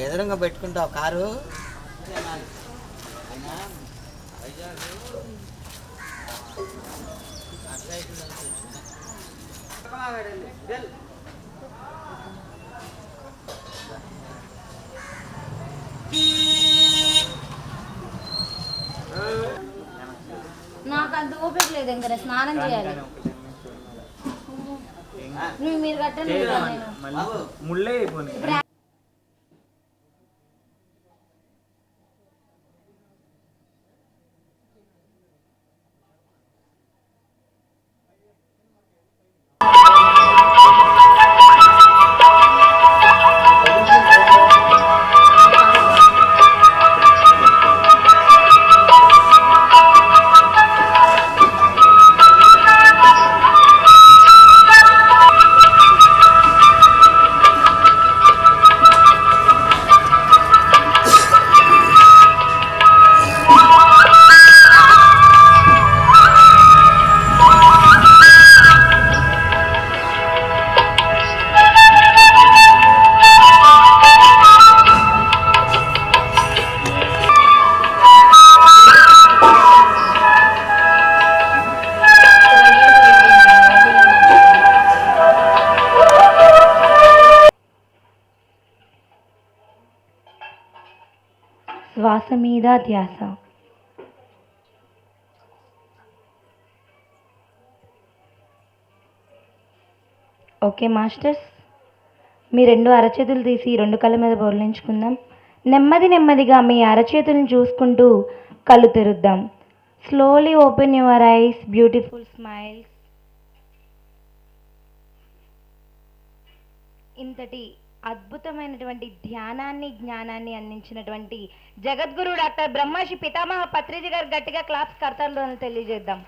ఎదురుగా పెట్టుకుంటావు కారు నాకు అంత ఓపిక లేదు ఇంకా స్నానం చేయాలి. మీరు కట్టండి ముళ్ళే శ్వాస మీద ధ్యాస. ఓకే మాస్టర్స్, మీ రెండు అరచేతులు తీసి రెండు కళ్ళ మీద బోర్లించుకుందాం. నెమ్మదిగా మీ అరచేతులను చూసుకుంటూ కళ్ళు తెరుద్దాం. Slowly open your eyes. Beautiful smiles. ఇంతటి అద్భుతమైనటువంటి ధ్యానాన్ని జ్ఞానాన్ని అందించినటువంటి జగద్గురు డాక్టర్ బ్రహ్మర్షి పితామహ పత్రిజీ గారు గట్టిగా క్లాప్స్ కర్తలు తెలియజేద్దాం.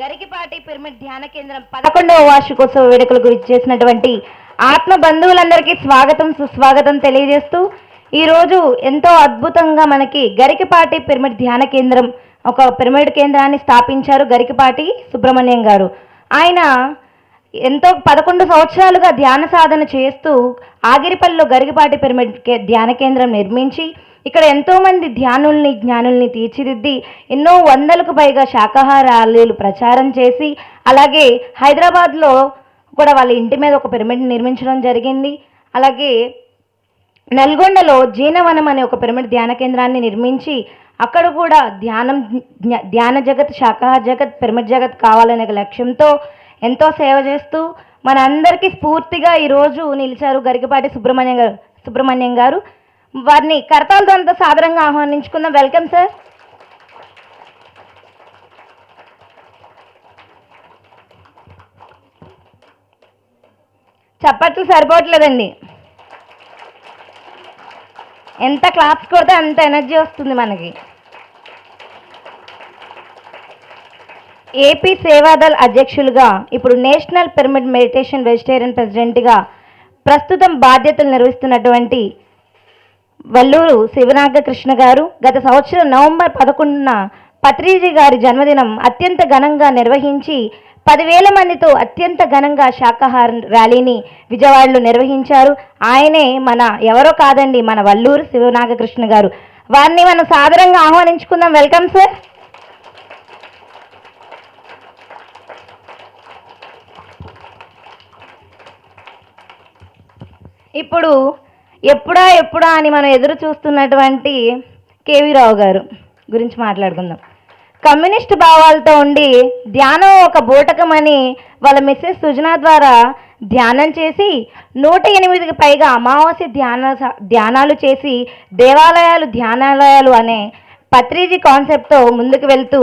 గరికిపాటి పిరమిడ్ ధ్యాన కేంద్రం 11వ వార్షికోత్సవ వేడుకలకు ఇచ్చేసినటువంటి ఆత్మ బంధువులందరికీ స్వాగతం సుస్వాగతం తెలియజేస్తూ ఈరోజు ఎంతో అద్భుతంగా మనకి గరికిపాటి పిరమిడ్ ధ్యాన కేంద్రం ఒక పిరమిడ్ కేంద్రాన్ని స్థాపించారు గరికిపాటి సుబ్రహ్మణ్యం గారు. ఆయన ఎంతో 11 సంవత్సరాలుగా ధ్యాన సాధన చేస్తూ ఆగిరిపల్లిలో గరికిపాటి పిరమిడ్ ధ్యాన కేంద్రం నిర్మించి ఇక్కడ ఎంతోమంది జ్ఞానుల్ని తీర్చిదిద్ది ఎన్నో వందలకు పైగా శాకాహారాలు ప్రచారం చేసి అలాగే హైదరాబాద్లో కూడా వాళ్ళ ఇంటి మీద ఒక పిరమిడ్ నిర్మించడం జరిగింది. అలాగే నల్గొండలో జీనవనం అనే ఒక పిరమిడ్ ధ్యాన కేంద్రాన్ని నిర్మించి అక్కడ కూడా ధ్యాన జగత్, శాకాహార జగత్, పిరమిడ్ జగత్ కావాలనే లక్ష్యంతో ఎంతో సేవ చేస్తూ మనందరికీ స్ఫూర్తిగా ఈరోజు నిలిచారు గరికిపాటి సుబ్రహ్మణ్యం గారు. వారిని కరతాలతో అంతా సాదరంగా ఆహ్వానించుకుందాం. Welcome sir. చప్పట్లు సరిపోవట్లేదండి. ఎంత క్లాప్స్ కొడితే అంత ఎనర్జీ వస్తుంది మనకి. ఏపీ సేవాదల్ అధ్యక్షులుగా, ఇప్పుడు నేషనల్ పిరమిడ్ మెడిటేషన్ వెజిటేరియన్ ప్రెసిడెంట్గా ప్రస్తుతం బాధ్యతలు నిర్వహిస్తున్నటువంటి వల్లూరు శివనాగకృష్ణ గారు గత సంవత్సరం నవంబర్ 11న పత్రిజీ గారి జన్మదినం అత్యంత ఘనంగా నిర్వహించి 10,000 మందితో అత్యంత ఘనంగా శాకాహార ర్యాలీని విజయవాడలో నిర్వహించారు. ఆయనే ఎవరో కాదండి, మన వల్లూరు శివనాగకృష్ణ గారు. వారిని మనం సాదరంగా ఆహ్వానించుకుందాం. Welcome sir. ఇప్పుడు ఎప్పుడా అని మనం ఎదురు చూస్తున్నటువంటి కేవీ రావు గారు గురించి మాట్లాడుకుందాం. కమ్యూనిస్ట్ భావాలతో ఉండి ధ్యానం ఒక బూటకమని వాళ్ళ మిస్సెస్ సుజనా ద్వారా ధ్యానం చేసి 108కి పైగా అమావాస్య ధ్యానాలు చేసి ధ్యానాలయాలు అనే పత్రిజీ కాన్సెప్ట్తో ముందుకు వెళ్తూ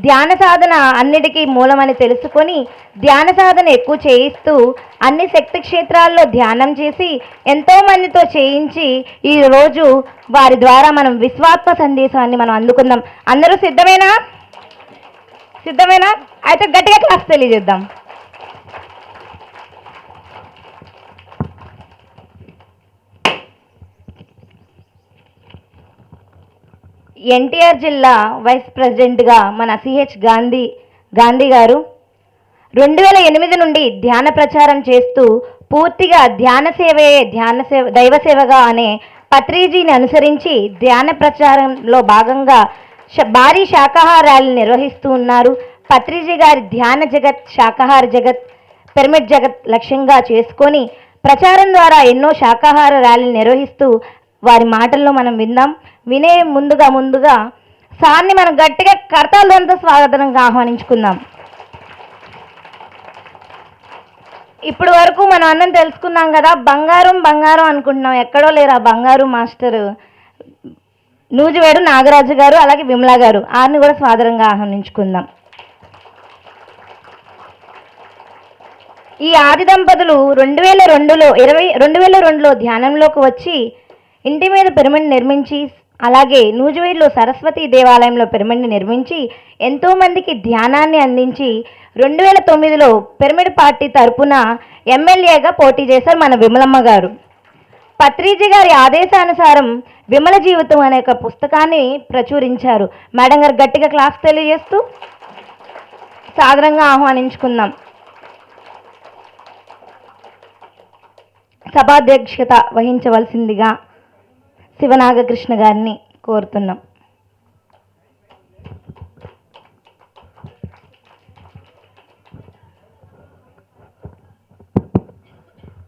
ధ్యాన సాధన అన్నిటికీ మూలమని తెలుసుకొని ధ్యాన సాధన ఎక్కువ చేయిస్తూ అన్ని శక్తి క్షేత్రాల్లో ధ్యానం చేసి ఎంతోమందితో చేయించి ఈరోజు వారి ద్వారా మనం విశ్వాత్మ సందేశాన్ని మనం అందుకుందాం. అందరూ సిద్ధమేనా? అయితే గట్టిగా క్లాస్ తెలియజేద్దాం. ఎన్టీఆర్ జిల్లా వైస్ ప్రెసిడెంట్గా మన సిహెచ్ గాంధీ గారు 2008 నుండి ధ్యాన ప్రచారం చేస్తూ పూర్తిగా దైవ సేవగా అనే పత్రిజీని అనుసరించి ధ్యాన ప్రచారంలో భాగంగా భారీ శాకాహార ర్యాలీలు నిర్వహిస్తూ ఉన్నారు. పత్రిజీ గారి ధ్యాన జగత్, శాకాహార జగత్, పిరమిడ్ జగత్ లక్ష్యంగా చేసుకొని ప్రచారం ద్వారా ఎన్నో శాకాహార ర్యాలీలు నిర్వహిస్తూ వారి మాటల్లో మనం విందాం. వినే ముందుగా సార్ని మనం గట్టిగా కర్తాలతో స్వాగతంగా ఆహ్వానించుకుందాం. ఇప్పుడు వరకు మనం అందరం తెలుసుకున్నాం కదా, బంగారం అనుకుంటున్నాం. ఎక్కడో లేరా బంగారు మాస్టర్ నూజివేడు నాగరాజు గారు, అలాగే విమలా గారు. ఆరిని కూడా స్వాగతంగా ఆహ్వానించుకుందాం. ఈ ఆది దంపతులు 2002లో ధ్యానంలోకి వచ్చి ఇంటి మీద పిరమిడ్ నిర్మించి, అలాగే నూజివేడులో సరస్వతి దేవాలయంలో పిరమిడ్ని నిర్మించి ఎంతోమందికి ధ్యానాన్ని అందించి 2009లో పిరమిడ్ పార్టీ తరపున ఎమ్మెల్యేగా పోటీ చేశారు మన విమలమ్మ గారు. పత్రిజీ గారి ఆదేశానుసారం విమల జీవితం అనే ఒక పుస్తకాన్ని ప్రచురించారు. మేడం గారు గట్టిగా క్లాస్ తెలియజేస్తూ సాదరంగా ఆహ్వానించుకుందాం. సభాధ్యక్షత వహించవలసిందిగా శివనాగకృష్ణ గారిని కోరుతున్నాం.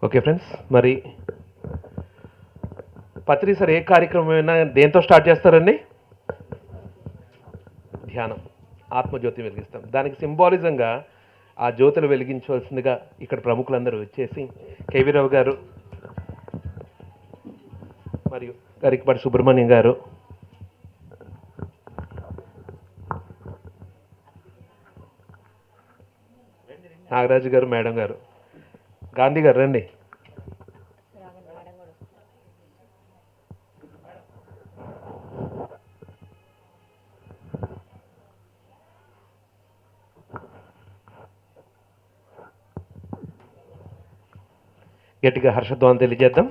ఓకే ఫ్రెండ్స్, మరి పత్రి సార్ ఏ కార్యక్రమం అయినా దేంతో స్టార్ట్ చేస్తారండి? ధ్యానం, ఆత్మజ్యోతి వెలిగిస్తాం. దానికి సింబాలిజంగా ఆ జ్యోతులు వెలిగించవలసిందిగా ఇక్కడ ప్రముఖులందరూ వచ్చేసి కేవీ రావు గారు మరియు గరికపాటి సుబ్రహ్మణ్యం గారు, నాగరాజు గారు, మేడం గారు, గాంధీ గారు రండి. గట్టిగా హర్షధ్వానం తెలియజేద్దాం.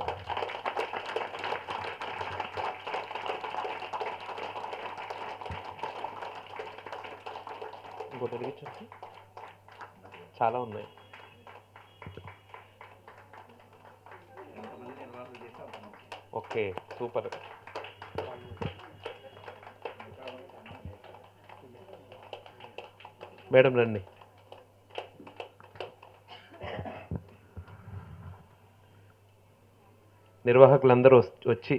చాలా ఉన్నాయి. Okay, super. మేడం రండి. నిర్వాహకులందరూ వచ్చి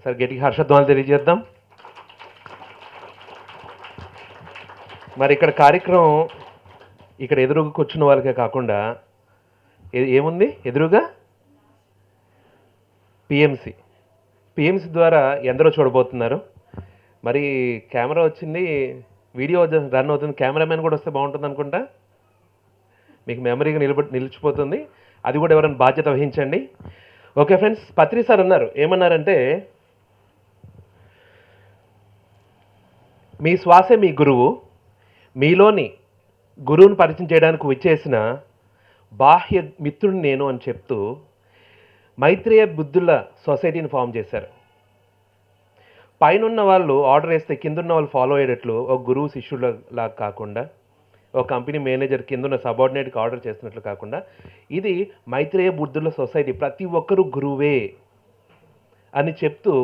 ఒకసారి గట్టిగా హర్షధ్వానాలు తెలియజేద్దాం. మరి ఇక్కడ కార్యక్రమం ఇక్కడ ఎదురుగా కూర్చున్న వాళ్ళకే కాకుండా ఏముంది ఎదురుగా పిఎంసి ద్వారా ఎందరో చూడబోతున్నారు. మరి కెమెరా వచ్చింది, వీడియో రన్ అవుతుంది, కెమెరామెన్ కూడా వస్తే బాగుంటుంది అనుకుంటా. మీకు మెమరీగా నిలిచిపోతుంది. అది కూడా ఎవరైనా బాధ్యత వహించండి. ఓకే ఫ్రెండ్స్, పత్రి సార్ అన్నారు, ఏమన్నారంటే మీ శ్వాసే మీ గురువు, మీలోని గురువుని పరిచయం చేయడానికి విచ్చేసిన బాహ్య మిత్రుడిని నేను అని చెప్తూ మైత్రేయ బుద్ధుల సొసైటీని ఫామ్ చేశారు. పైన వాళ్ళు ఆర్డర్ వేస్తే కిందున్న వాళ్ళు ఫాలో అయ్యేటట్లు ఒక గురువు శిష్యులలా కాకుండా, ఒక కంపెనీ మేనేజర్ కిందున్న సబార్డినేట్కి ఆర్డర్ చేస్తున్నట్లు కాకుండా, ఇది మైత్రేయ బుద్ధుల సొసైటీ, ప్రతి ఒక్కరూ గురువే అని చెప్తూ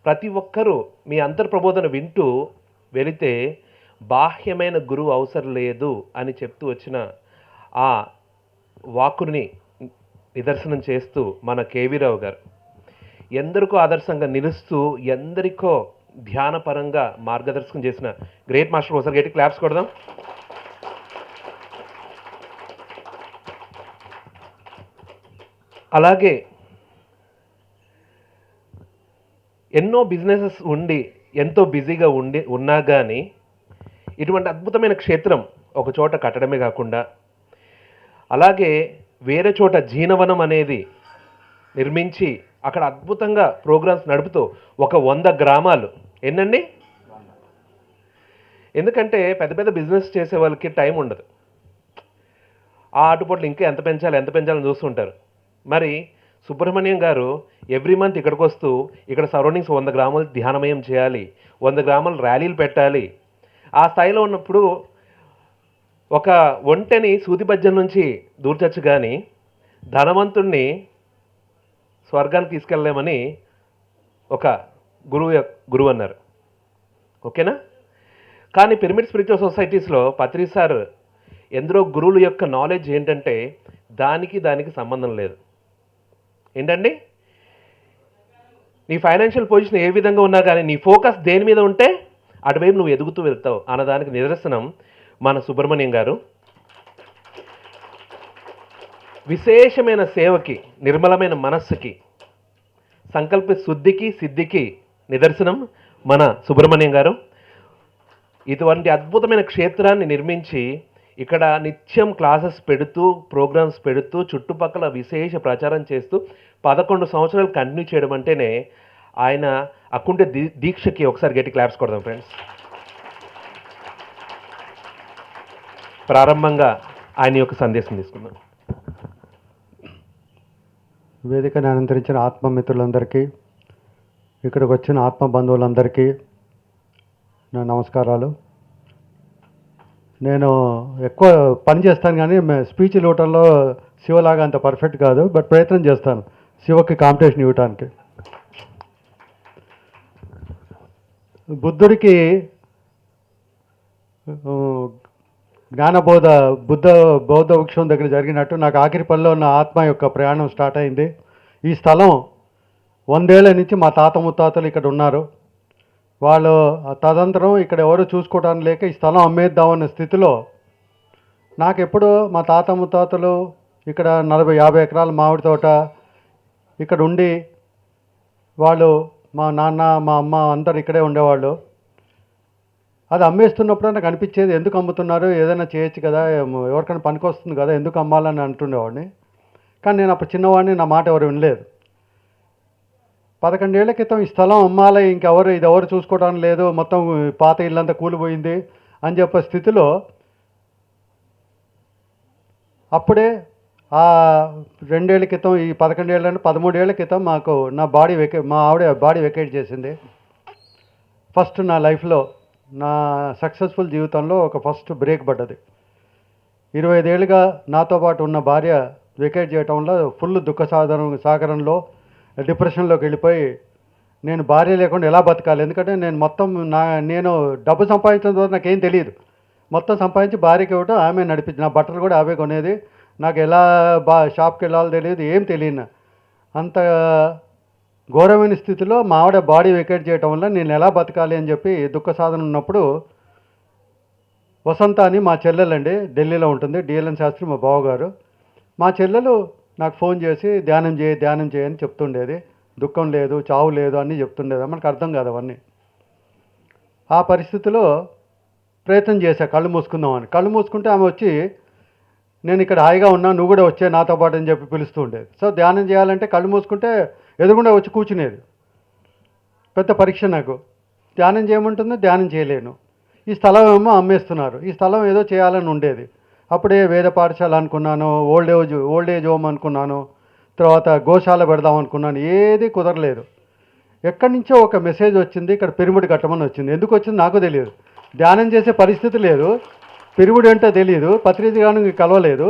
ప్రతి ఒక్కరూ మీ అంతర్ప్రబోధన వింటూ వెళితే బాహ్యమైన గురువు అవసరం లేదు అని చెప్తూ వచ్చిన ఆ వాక్కుని నిదర్శనం చేస్తూ మన కేవీ రావు గారు ఎందరికో ఆదర్శంగా నిలుస్తూ ఎందరికో ధ్యానపరంగా మార్గదర్శకం చేసిన గ్రేట్ మాస్టర్. ఒకసారి గట్టి క్లాప్స్ కొడదాం. అలాగే ఎన్నో బిజినెసెస్ ఉండి ఎంతో బిజీగా ఉన్నా కానీ ఇటువంటి అద్భుతమైన క్షేత్రం ఒక చోట కట్టడమే కాకుండా, అలాగే వేరే చోట జీనవనం అనేది నిర్మించి అక్కడ అద్భుతంగా ప్రోగ్రామ్స్ నడుపుతూ ఒక 100 గ్రామాలు ఎన్నండి. ఎందుకంటే పెద్ద పెద్ద బిజినెస్ చేసే వాళ్ళకి టైం ఉండదు. ఆ ఆటుపోట్లు ఇంకా ఎంత పెంచాలని చూస్తుంటారు. మరి సుబ్రహ్మణ్యం గారు ఎవ్రీ మంత్ ఇక్కడికి వస్తూ ఇక్కడ సరౌండింగ్స్ 100 గ్రామాలు ధ్యానమయం చేయాలి, 100 గ్రామాలు ర్యాలీలు పెట్టాలి. ఆ స్థాయిలో ఉన్నప్పుడు ఒక ఒంటెని సూదిబజ్జం నుంచి దూర్చచ్చు కానీ ధనవంతుణ్ణి స్వర్గానికి తీసుకెళ్ళలేమని ఒక గురువు అన్నారు. ఓకేనా? కానీ పిరమిడ్ స్పిరిచువల్ సొసైటీస్లో పత్రి సార్ ఎందరో గురువుల యొక్క నాలెడ్జ్ ఏంటంటే దానికి సంబంధం లేదు. ఏంటండి, నీ ఫైనాన్షియల్ పొజిషన్ ఏ విధంగా ఉన్నా కానీ నీ ఫోకస్ దేని మీద ఉంటే అటువైపు నువ్వు ఎదుగుతూ వెళ్తావు అన్నదానికి నిదర్శనం మన సుబ్రహ్మణ్యం గారు. విశేషమైన సేవకి, నిర్మలమైన మనస్సుకి, సంకల్ప శుద్ధికి సిద్ధికి నిదర్శనం మన సుబ్రహ్మణ్యం గారు. ఇటువంటి అద్భుతమైన క్షేత్రాన్ని నిర్మించి ఇక్కడ నిత్యం క్లాసెస్ పెడుతూ, ప్రోగ్రామ్స్ పెడుతూ, చుట్టుపక్కల విశేష ప్రచారం చేస్తూ 11 సంవత్సరాలు కంటిన్యూ చేయడం అంటేనే ఆయన అకుంఠ దీక్షకి ఒకసారి గట్టి క్లాప్స్ కొడదాం ఫ్రెండ్స్. ప్రారంభంగా ఆయన యొక్క సందేశం తీసుకుందాం. వేదికను అలంకరించిన ఆత్మమిత్రులందరికీ, ఇక్కడికి వచ్చిన ఆత్మ బంధువులందరికీ నా నమస్కారాలు. నేను ఎక్కువ పని చేస్తాను కానీ స్పీచ్ ఇవ్వటంలో శివలాగా అంత పర్ఫెక్ట్ కాదు, బట్ ప్రయత్నం చేస్తాను శివకి కాంపిటీషన్ ఇవ్వటానికి. బుద్ధుడికి బౌద్ధ వృక్షం దగ్గర జరిగినట్టు నాకు ఆఖరి పనిలో ఉన్న ఆత్మ యొక్క ప్రయాణం స్టార్ట్ అయింది. ఈ స్థలం 100 ఏళ్ల నుంచి మా తాత ముత్తాతలు ఇక్కడ ఉన్నారు. వాళ్ళు తదనంతరం ఇక్కడ ఎవరు చూసుకోవడానికి లేక ఈ స్థలం అమ్మేద్దామన్న స్థితిలో నాకు ఎప్పుడు మా తాత ముత్తాతలు ఇక్కడ 40-50 ఎకరాల మామిడి తోట ఇక్కడ ఉండి, వాళ్ళు మా నాన్న మా అమ్మ అందరు ఇక్కడే ఉండేవాళ్ళు. అది అమ్మేస్తున్నప్పుడు నాకు అనిపించేది, ఎందుకు అమ్ముతున్నారు, ఏదైనా చేయొచ్చు కదా, ఎవరికైనా పనికి వస్తుంది కదా, ఎందుకు అమ్మాలని అంటుండేవాడిని. కానీ నేను అప్పుడు చిన్నవాడిని, నా మాట ఎవరు వినలేదు. 11 ఏళ్ల క్రితం ఈ స్థలం అమ్మాలి, ఇది ఎవరు చూసుకోవడానికి లేదు, మొత్తం పాత ఇల్లంతా కూలిపోయింది అని చెప్పే స్థితిలో అప్పుడే ఆ 2 ఏళ్ల క్రితం, ఈ 11 ఏళ్ళ 13 ఏళ్ల క్రితం మాకు మా ఆవిడ బాడీ వెకేట్ చేసింది. ఫస్ట్ నా లైఫ్లో, నా సక్సెస్ఫుల్ జీవితంలో ఒక ఫస్ట్ బ్రేక్ పడ్డది. 25 ఏళ్ళుగా నాతో పాటు ఉన్న భార్య వెకేట్ చేయటంలో ఫుల్ దుఃఖ సాగరంలో డిప్రెషన్లోకి వెళ్ళిపోయి, నేను భార్య లేకుండా ఎలా బతకాలి, ఎందుకంటే నేను డబ్బు సంపాదించడం ద్వారా నాకేం తెలియదు. మొత్తం సంపాదించి భార్యకి ఇవ్వటం, ఆమె నడిపించి, నా బట్టలు కూడా ఆమె కొనేది, నాకు ఎలా షాప్కి వెళ్ళాలో తెలియదు, ఏం తెలియదు. అంత ఘోరమైన స్థితిలో మా ఆవిడ బాడీ వెకేట్ చేయటం వల్ల నేను ఎలా బతకాలి అని చెప్పి దుఃఖ సాధన ఉన్నప్పుడు వసంత అని మా చెల్లెలండి, ఢిల్లీలో ఉంటుంది, డిఎల్ఎన్ శాస్త్రి మా బావగారు. మా చెల్లెలు నాకు ఫోన్ చేసి ధ్యానం చేయని చెప్తుండేది. దుఃఖం లేదు, చావు లేదు అని చెప్తుండేది. మనకు అర్థం కాదు అవన్నీ. ఆ పరిస్థితిలో ప్రయత్నం చేశా కళ్ళు మూసుకుందామని. కళ్ళు మూసుకుంటే ఆమె వచ్చి నేను ఇక్కడ హాయిగా ఉన్నా, నువ్వు కూడా వచ్చే నాతో పాటు అని చెప్పి పిలుస్తూ ఉండేది. సో ధ్యానం చేయాలంటే కళ్ళు మూసుకుంటే ఎదురుగుండా వచ్చి కూర్చునేది. పెద్ద పరీక్ష నాకు. ధ్యానం చేయమంటుంది, ధ్యానం చేయలేను. ఈ స్థలం ఏమో అమ్మేస్తున్నారు. ఈ స్థలం ఏదో చేయాలని ఉండేది. అప్పుడే వేద పాఠశాల అనుకున్నాను, ఓల్డ్ ఏజ్ హోమ్ అనుకున్నాను, తర్వాత గోశాల పెడదాం అనుకున్నాను. ఏది కుదరలేదు. ఎక్కడి నుంచో ఒక మెసేజ్ వచ్చింది, ఇక్కడ పిరమిడ్ కట్టమని వచ్చింది. ఎందుకు వచ్చింది నాకు తెలియదు. ధ్యానం చేసే పరిస్థితి లేదు, పిరమిడ్ అంటే తెలియదు, పత్రిజీ గాను కలవలేదు,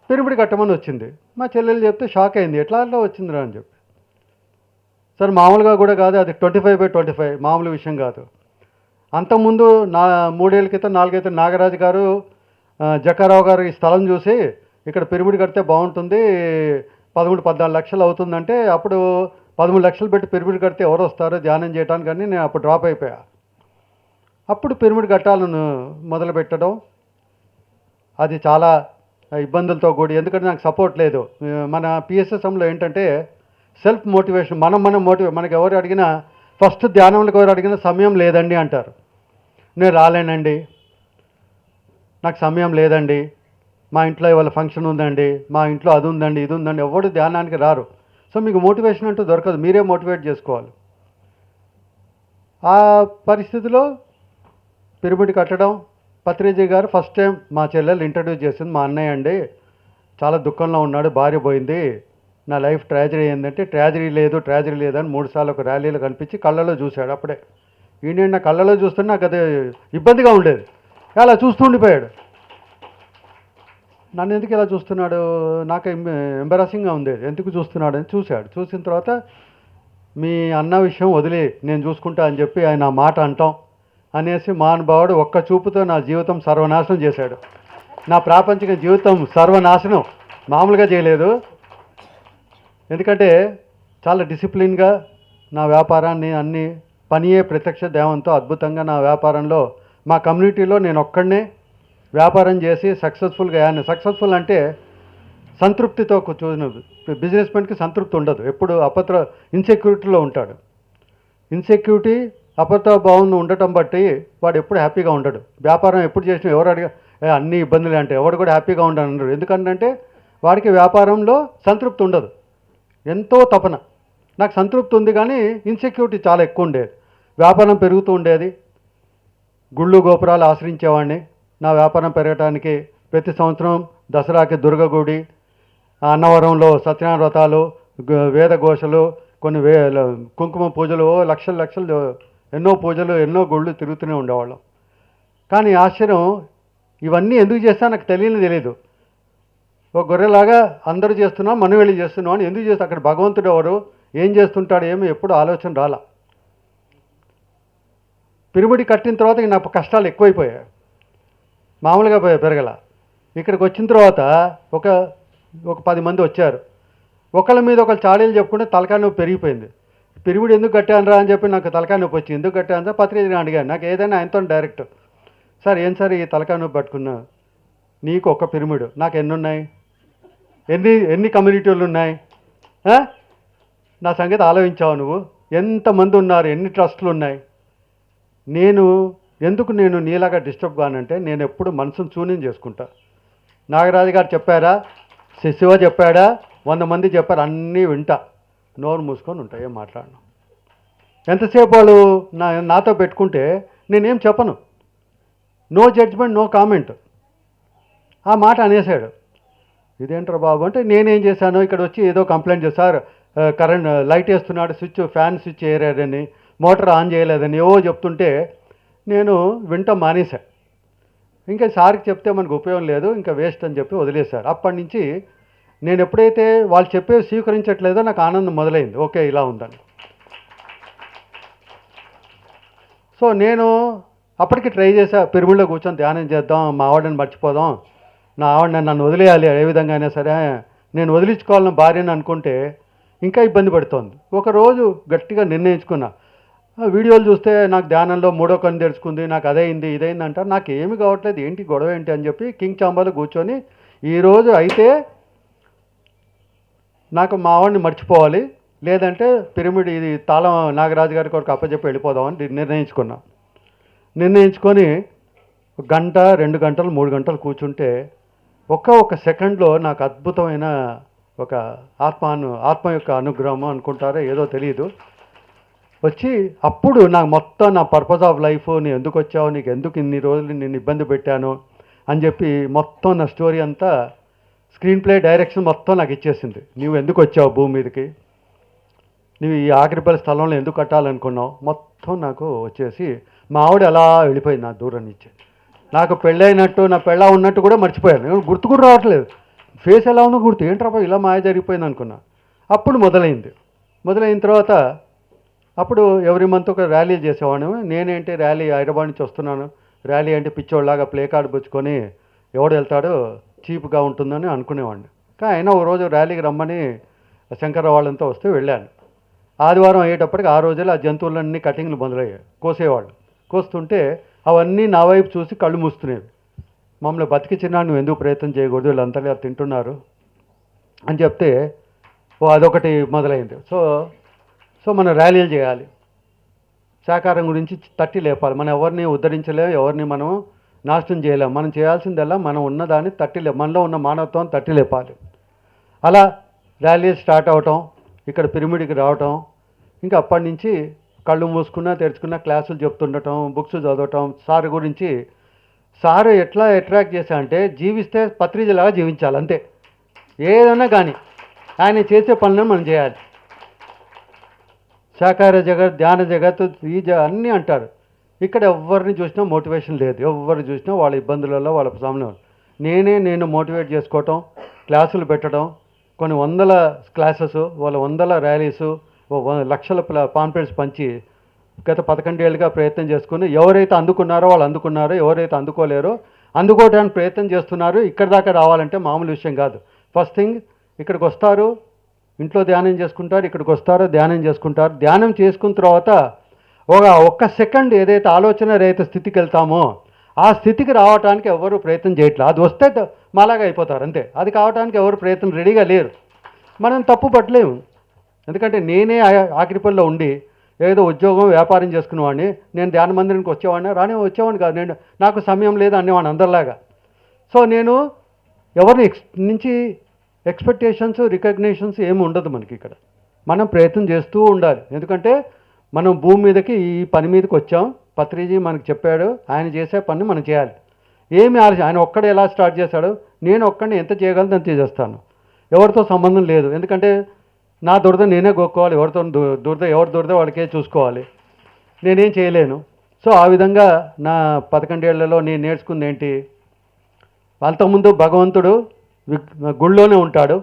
పిరమిడ్ కట్టమని వచ్చింది. మా చెల్లెలు చెప్తే షాక్ అయింది, ఎట్లా వచ్చిందిరా అని చెప్పి. సరే మామూలుగా కూడా కాదు, అది 25/25 మామూలు విషయం కాదు. అంతకుముందు 3 ఏళ్ళ క్రితం 4 క్రితం నాగరాజు గారు, జక్కారావు గారు ఈ స్థలం చూసి ఇక్కడ పిరమిడ్ కడితే బాగుంటుంది, 13-14 లక్షలు అవుతుందంటే అప్పుడు 13 లక్షలు పెట్టి పిరమిడ్ కడితే ఎవరు వస్తారో ధ్యానం చేయడానికి అని నేను అప్పుడు డ్రాప్ అయిపోయా. అప్పుడు పిరమిడ్ కట్టాలను మొదలు పెట్టడం అది చాలా ఇబ్బందులతో కూడి, ఎందుకంటే నాకు సపోర్ట్ లేదు. మన పిఎస్ఎస్ఎంలో ఏంటంటే సెల్ఫ్ మోటివేషన్, మనకు ఎవరు అడిగినా ఫస్ట్ ధ్యానంలోకి ఎవరు అడిగినా సమయం లేదండి అంటారు. నేను రాలేనండి, నాకు సమయం లేదండి, మా ఇంట్లో ఇవాళ ఫంక్షన్ ఉందండి, మా ఇంట్లో అది ఉందండి, ఇది ఉందండి, ఎవరు ధ్యానానికి రారు. సో మీకు మోటివేషన్ అంటూ దొరకదు, మీరే మోటివేట్ చేసుకోవాలి. ఆ పరిస్థితిలో పిరమిడ్ కట్టడం, పత్రిజీ గారు ఫస్ట్ టైం మా చెల్లెలు ఇంట్రడ్యూస్ చేసింది. మా అన్నయ్య అండి చాలా దుఃఖంలో ఉన్నాడు, భార్య పోయింది, నా లైఫ్ ట్రాజడీ ఏంటంటే ట్రాజడీ లేదని 3 సార్లు ఒక ర్యాలీలో కనిపించి కళ్ళలో చూశాడు. అప్పుడే ఈయన నా కళ్ళలో చూస్తుంటే నాకు అది ఇబ్బందిగా ఉండేది. అలా చూస్తూ ఉండిపోయాడు. నన్ను ఎందుకు ఇలా చూస్తున్నాడు, నాకు ఎంబరాసింగ్గా ఉండేది, ఎందుకు చూస్తున్నాడు అని చూశాడు. చూసిన తర్వాత మీ అన్న విషయం వదిలి నేను చూసుకుంటా అని చెప్పి ఆయన ఆ మాట అంటాం అనేసి మహానుభావుడు ఒక్క చూపుతో నా జీవితం సర్వనాశనం చేశాడు. నా ప్రాపంచిక జీవితం సర్వనాశనం మామూలుగా చేయలేదు. ఎందుకంటే చాలా డిసిప్లిన్గా నా వ్యాపారాన్ని అన్ని పనియే ప్రత్యక్ష దేవంతో అద్భుతంగా నా వ్యాపారంలో మా కమ్యూనిటీలో నేను ఒక్కడనే వ్యాపారం చేసి సక్సెస్ఫుల్గా అయ్యాను. సక్సెస్ఫుల్ అంటే సంతృప్తితో కూర్చుని, బిజినెస్ మ్యాన్కి సంతృప్తి ఉండదు, ఎప్పుడు ఇన్సెక్యూరిటీలో ఉంటాడు. ఇన్సెక్యూరిటీ అపత్రభావం ఉండటం బట్టి వాడు ఎప్పుడు హ్యాపీగా ఉండడు. వ్యాపారం ఎప్పుడు చేసినా ఎవరు అడిగా అన్ని ఇబ్బందులు అంటే ఎవడు కూడా హ్యాపీగా ఉండడు. ఎందుకంటే వాడికి వ్యాపారంలో సంతృప్తి ఉండదు, ఎంతో తపన. నాకు సంతృప్తి ఉంది కానీ ఇన్సెక్యూరిటీ చాలా ఎక్కువ ఉండేది. వ్యాపారం పెరుగుతూ ఉండేది, గుళ్ళు గోపురాలు ఆశ్రయించేవాడిని. నా వ్యాపారం పెరగడానికి ప్రతి సంవత్సరం దసరాకి దుర్గగుడి, అన్నవరంలో సత్యనారాయణ వ్రతాలు, వేదఘోషలు, కొన్ని కుంకుమ పూజలు, లక్షలు ఎన్నో పూజలు, ఎన్నో గుళ్ళు తిరుగుతూనే ఉండేవాళ్ళం. కానీ ఆశ్చర్యం, ఇవన్నీ ఎందుకు చేస్తా నాకు తెలియదు. ఒక గొర్రెలాగా అందరూ చేస్తున్నాం, మనం వెళ్ళి చేస్తున్నాం అని ఎందుకు చేస్తా, అక్కడ భగవంతుడు ఎవరు, ఏం చేస్తుంటాడు ఏమో ఎప్పుడు ఆలోచన రాలా. పిరమిడ్ కట్టిన తర్వాత నాకు కష్టాలు ఎక్కువైపోయాయి, మామూలుగా పెరగల. ఇక్కడికి వచ్చిన తర్వాత ఒక 10 మంది వచ్చారు. ఒకళ్ళ మీద ఒకళ్ళు చాడీలు చెప్పుకుంటే తలకాయ నొప్పి పెరిగిపోయింది. పిరమిడ్ ఎందుకు కట్టానరా అని చెప్పి నాకు తలకాయ నొప్పి వచ్చింది. ఎందుకు కట్టాను పత్రికని అడిగాను. నాకు ఏదైనా ఆయనతో డైరెక్ట్, సార్ ఏం సార్ ఈ తలకాయ నొప్పి పట్టుకున్నా, నీకు ఒక పిరమిడ్, నాకు ఎన్ని ఉన్నాయి, ఎన్ని కమ్యూనిటీలు ఉన్నాయి, నా సంగతి ఆలోచించావు నువ్వు, ఎంతమంది ఉన్నారు, ఎన్ని ట్రస్టులు ఉన్నాయి, ఎందుకు నేను నీలాగా డిస్టర్బ్ కానంటే నేను ఎప్పుడు మనసును శూన్యం చేసుకుంటా. నాగరాజు గారు చెప్పారా, శివ చెప్పాడా, 100 మంది చెప్పారు, అన్నీ వింటా, నోరు మూసుకొని ఉంటా, ఏం మాట్లాడను. ఎంతసేపు వాళ్ళు నాతో పెట్టుకుంటే నేనేం చెప్పను, నో జడ్జ్మెంట్ నో కామెంట్. ఆ మాట అనేసాడు. ఇదేంట్రా బాబు అంటే నేనేం చేశాను, ఇక్కడ వచ్చి ఏదో కంప్లైంట్ చేశారు, కరెంట్ లైట్ వేస్తున్నాడు, ఫ్యాన్ స్విచ్ వేయలేదని, మోటార్ ఆన్ చేయలేదని ఏవో చెప్తుంటే నేను వింటాం మానేశా. ఇంకా సార్కి చెప్తే మనకు ఉపయోగం లేదు, ఇంకా వేస్ట్ అని చెప్పి వదిలేశారు. అప్పటి నుంచి నేను ఎప్పుడైతే వాళ్ళు చెప్పేవి స్వీకరించట్లేదో నాకు ఆనందం మొదలైంది, ఓకే ఇలా ఉందని. సో నేను అప్పటికి ట్రై చేశా, పిరమిడ్లో కూర్చొని ధ్యానం చేద్దాం, మా ఆవిడని మర్చిపోదాం, నా ఆవిడ నన్ను వదిలేయాలి ఏ విధంగా అయినా సరే, నేను వదిలించుకోవాలని భార్యని అనుకుంటే ఇంకా ఇబ్బంది పడుతోంది. ఒకరోజు గట్టిగా నిర్ణయించుకున్నా, వీడియోలు చూస్తే నాకు ధ్యానంలో మూడో కన్ను తెరుచుకుంది, నాకు అదైంది ఇదైంది అంటారు, నాకు ఏమి కావట్లేదు, ఏంటి గొడవ ఏంటి అని చెప్పి కింగ్ చాంబర్లో కూర్చొని ఈరోజు అయితే నాకు మా వాడిని మర్చిపోవాలి, లేదంటే పిరమిడ్ ఇది తాళం నాగరాజు గారి కొరకు అప్పచెప్పి వెళ్ళిపోదామని నిర్ణయించుకొని గంట 2 గంటలు 3 గంటలు కూర్చుంటే ఒక్క సెకండ్లో నాకు అద్భుతమైన ఒక ఆత్మ యొక్క అనుగ్రహం అనుకుంటారో ఏదో తెలియదు వచ్చి, అప్పుడు నాకు మొత్తం నా పర్పస్ ఆఫ్ లైఫ్, నీ ఎందుకు వచ్చావు, నీకు ఎందుకు ఇన్ని రోజులు నేను ఇబ్బంది పెట్టాను అని చెప్పి మొత్తం నా స్టోరీ అంతా స్క్రీన్ ప్లే డైరెక్షన్ మొత్తం నాకు ఇచ్చేసింది. నువ్వు ఎందుకు వచ్చావు భూమి మీదకి, నువ్వు ఈ ఆఖరిపల్లి స్థలంలో ఎందుకు కట్టాలనుకున్నావు, మొత్తం నాకు వచ్చేసి మా ఆవిడ అలా వెళ్ళిపోయింది నా దూరం నుంచి. నాకు పెళ్ళైనట్టు నా పెళ్ళ ఉన్నట్టు కూడా మర్చిపోయాను, గుర్తు కూడా రావట్లేదు, ఫేస్ ఎలా ఉందో గుర్తు, ఏంట్రా ఇలా మాయ జరిగిపోయింది అనుకున్నా. అప్పుడు మొదలైన తర్వాత అప్పుడు ఎవ్రీ మంత్ ఒక ర్యాలీ చేసేవాడిని. నేనేంటి ర్యాలీ హైదరాబాద్ నుంచి వస్తున్నాను, ర్యాలీ అంటే పిచ్చోళ్ళలాగా ప్లే కార్డు పుచ్చుకొని ఎవడు వెళ్తాడో చీప్గా ఉంటుందని అనుకునేవాడిని. కానీ అయినా ఓ రోజు ర్యాలీకి రమ్మని శంకర వాళ్ళంతా వస్తే వెళ్ళాను. ఆదివారం అయ్యేటప్పటికి ఆ రోజుల్లో ఆ జంతువులన్నీ కటింగ్లు మొదలయ్యాయి, కోసేవాళ్ళు. కోస్తుంటే అవన్నీ నా వైపు చూసి కళ్ళు మూస్తున్నాయి. మమ్మల్ని బతికించినా నువ్వు ఎందుకు ప్రయత్నం చేయకూడదు, వీళ్ళంతా తింటున్నారు అని చెప్తే అదొకటి మొదలైంది. సో మనం ర్యాలీలు చేయాలి, శాకాహారం గురించి తట్టి లేపాలి. మనం ఎవరిని ఉద్ధరించలేము, ఎవరిని మనం నాశనం చేయలేము. మనం చేయాల్సిందల్లా మనం ఉన్నదాన్ని మనలో ఉన్న మానవత్వాన్ని తట్టి లేపాలి. అలా ర్యాలీలు స్టార్ట్ అవటం, ఇక్కడ పిరమిడ్కి రావటం, ఇంకా అప్పటి నుంచి కళ్ళు మూసుకున్నా తెరుచుకున్నా క్లాసులు చెప్తుండటం, బుక్స్ చదవటం. సార్ గురించి సార్ ఎట్లా అట్రాక్ట్ చేశా అంటే, జీవిస్తే పత్రిజలాగా జీవించాలి అంతే, ఏదన్నా కానీ ఆయన చేసే పనులను మనం చేయాలి. శాకాహార జగత్, ధ్యాన జగత్, అన్నీ అంటారు. ఇక్కడ ఎవరిని చూసినా మోటివేషన్ లేదు, ఎవరిని చూసినా వాళ్ళ ఇబ్బందులలో వాళ్ళ సామనే. నేను మోటివేట్ చేసుకోవటం, క్లాసులు పెట్టడం, కొన్ని వందల క్లాసెస్, వాళ్ళ వందల ర్యాలీసు, లక్షల పాంప్లెట్స్ పంచి గత 11 ఏళ్ళుగా ప్రయత్నం చేసుకుని ఎవరైతే అందుకున్నారో వాళ్ళు అందుకున్నారో, ఎవరైతే అందుకోలేరో అందుకోవడానికి ప్రయత్నం చేస్తున్నారు. ఇక్కడ దాకా రావాలంటే మామూలు విషయం కాదు. ఫస్ట్ థింగ్ ఇక్కడికి వస్తారు, ఇంట్లో ధ్యానం చేసుకుంటారు, ఇక్కడికి వస్తారో ధ్యానం చేసుకుంటారు. ధ్యానం చేసుకున్న తర్వాత ఒక్క సెకండ్ ఏదైతే ఆలోచన రహిత స్థితికి వెళ్తామో ఆ స్థితికి రావడానికి ఎవరు ప్రయత్నం చేయట్లేదు. అది వస్తే మాలాగా అయిపోతారు అంతే. అది కావడానికి ఎవరు ప్రయత్నం రెడీగా లేరు. మనం తప్పు పట్టలేము. ఎందుకంటే నేనే ఆఖరిపల్లిలో ఉండి ఏదో ఉద్యోగం వ్యాపారం చేసుకునేవాడిని, నేను ధ్యాన మందిరానికి వచ్చేవాడిని వచ్చేవాడిని కాదు, నాకు సమయం లేదు అనేవాడిని అందరిలాగా. సో నేను ఎవరిని నుంచి ఎక్స్పెక్టేషన్స్ రికగ్నిషన్స్ ఏమి ఉండదు మనకి. ఇక్కడ మనం ప్రయత్నం చేస్తూ ఉండాలి. ఎందుకంటే మనం భూమి మీదకి ఈ పని మీదకి వచ్చాం, పత్రిజీ మనకు చెప్పాడు, ఆయన చేసే పని మనం చేయాలి. ఏమి ఆలోచన, ఆయన ఒక్కడే ఎలా స్టార్ట్ చేశాడు, నేను ఒక్కడిని ఎంత చేయగలను అంత చేస్తాను, ఎవరితో సంబంధం లేదు. ఎందుకంటే నా దురద నేనే గోక్కోవాలి, ఎవరి దురద వాడికే చూసుకోవాలి, నేనేం చేయలేను. సో ఆ విధంగా నా 11 ఏళ్లలో నేను నేర్చుకుంది ఏంటి, అంతకుముందు భగవంతుడు గుళ్ళోనే ఉంటాడు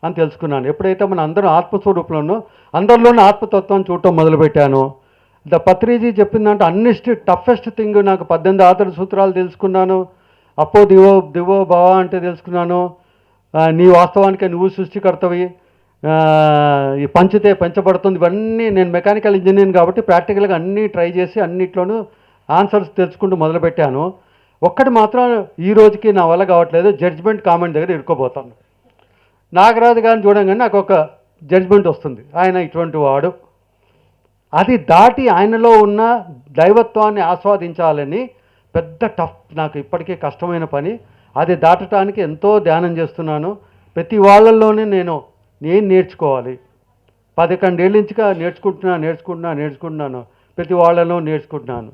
అని తెలుసుకున్నాను. ఎప్పుడైతే మన అందరం ఆత్మస్వరూపంలో అందరిలోనే ఆత్మతత్వాన్ని చూడటం మొదలుపెట్టాను. పత్రిజీ చెప్పిందంటే అన్నిస్ట్ టఫెస్ట్ థింగ్ నాకు 18 ఆదర సూత్రాలు తెలుసుకున్నాను. అప్పో దివో భవ అంటే తెలుసుకున్నాను. నీ వాస్తవానికి నువ్వు సృష్టికర్తవి, ఈ పంచితే పెంచబడుతుంది. ఇవన్నీ నేను మెకానికల్ ఇంజనీర్ కాబట్టి ప్రాక్టికల్గా అన్నీ ట్రై చేసి అన్నిట్లోనూ ఆన్సర్స్ తెలుసుకుంటూ మొదలుపెట్టాను. ఒక్కటి మాత్రం ఈ రోజుకి నా వల్ల కావట్లేదు, జడ్జ్మెంట్ కామెంట్ దగ్గర ఇరుక్కుపోతాను. నాగరాజు గారిని చూడంగానే నాకు ఒక జడ్జ్మెంట్ వస్తుంది, ఆయన ఇటువంటి వాడు. అది దాటి ఆయనలో ఉన్న దైవత్వాన్ని ఆస్వాదించాలని పెద్ద టఫ్, నాకు ఇప్పటికీ కష్టమైన పని. అది దాటడానికి ఎంతో ధ్యానం చేస్తున్నాను. ప్రతి వాళ్ళల్లోనే నేను నేర్చుకోవాలి. 11 ఏళ్ళ నుంచిగా నేర్చుకుంటున్నాను. ప్రతి వాళ్ళలో నేర్చుకుంటున్నాను.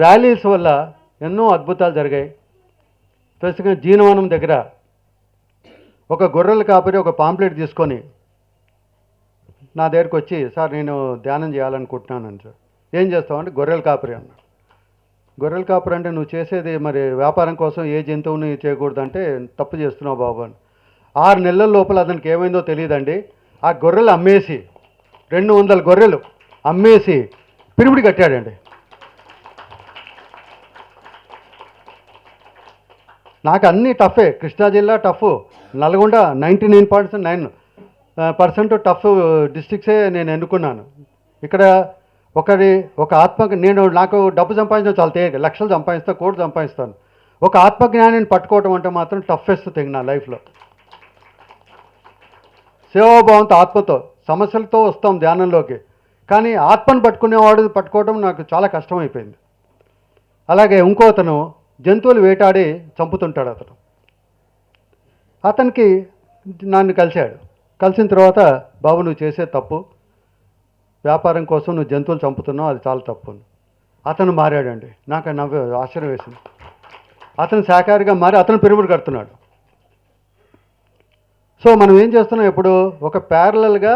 ర్యాలీస్ వల్ల ఎన్నో అద్భుతాలు జరిగాయి. ప్రస్తుతం జీనవనం దగ్గర ఒక గొర్రెల కాపరి ఒక పాంప్లెట్ తీసుకొని నా దగ్గరికి వచ్చి, సార్ నేను ధ్యానం చేయాలనుకుంటున్నాను సార్. ఏం చేస్తావు అంటే, గొర్రెల కాపరి అన్నాడు. గొర్రెల కాపరి అంటే నువ్వు చేసేది మరి వ్యాపారం కోసం ఏ జంతువుని చేయకూడదంటే తప్పు చేస్తున్నావు బాబు అని. 6 నెలల లోపల అతనికి ఏమైందో తెలియదండి, ఆ గొర్రెలు అమ్మేసి 200 గొర్రెలు అమ్మేసి పిరిమిడి కట్టాడండి. నాకు అన్నీ టఫే, కృష్ణా జిల్లా టఫ్, నల్గొండ 99.9, పర్సెంట్ టఫ్ డిస్ట్రిక్ట్సే నేను ఎన్నుకున్నాను. ఇక్కడ ఒక నాకు డబ్బు సంపాదించడం చాలా తేలిక, లక్షలు సంపాదిస్తాను, కోట్లు సంపాదిస్తాను. ఒక ఆత్మజ్ఞానాన్ని పట్టుకోవటం అంటే మాత్రం టఫెస్ట్ థింగ్ నా లైఫ్లో. సేవాభావంతో, ఆత్మతో, సమస్యలతో వస్తాం ధ్యానంలోకి, కానీ ఆత్మను పట్టుకోవడం నాకు చాలా కష్టమైపోయింది. అలాగే ఇంకో అతను జంతువులు వేటాడి చంపుతుంటాడు. అతనికి నన్ను కలిసిన తర్వాత, బాబు నువ్వు చేసే తప్పు, వ్యాపారం కోసం నువ్వు జంతువులు చంపుతున్నావు, అది చాలా తప్పు. అతను మారాడండి. నాకు ఆశ్చర్యం వేసింది. అతను శాకాహారిగా మారి అతను పిరమిడ్ కడుతున్నాడు. సో మనం ఏం చేస్తున్నాం, ఇప్పుడు ఒక ప్యారలల్గా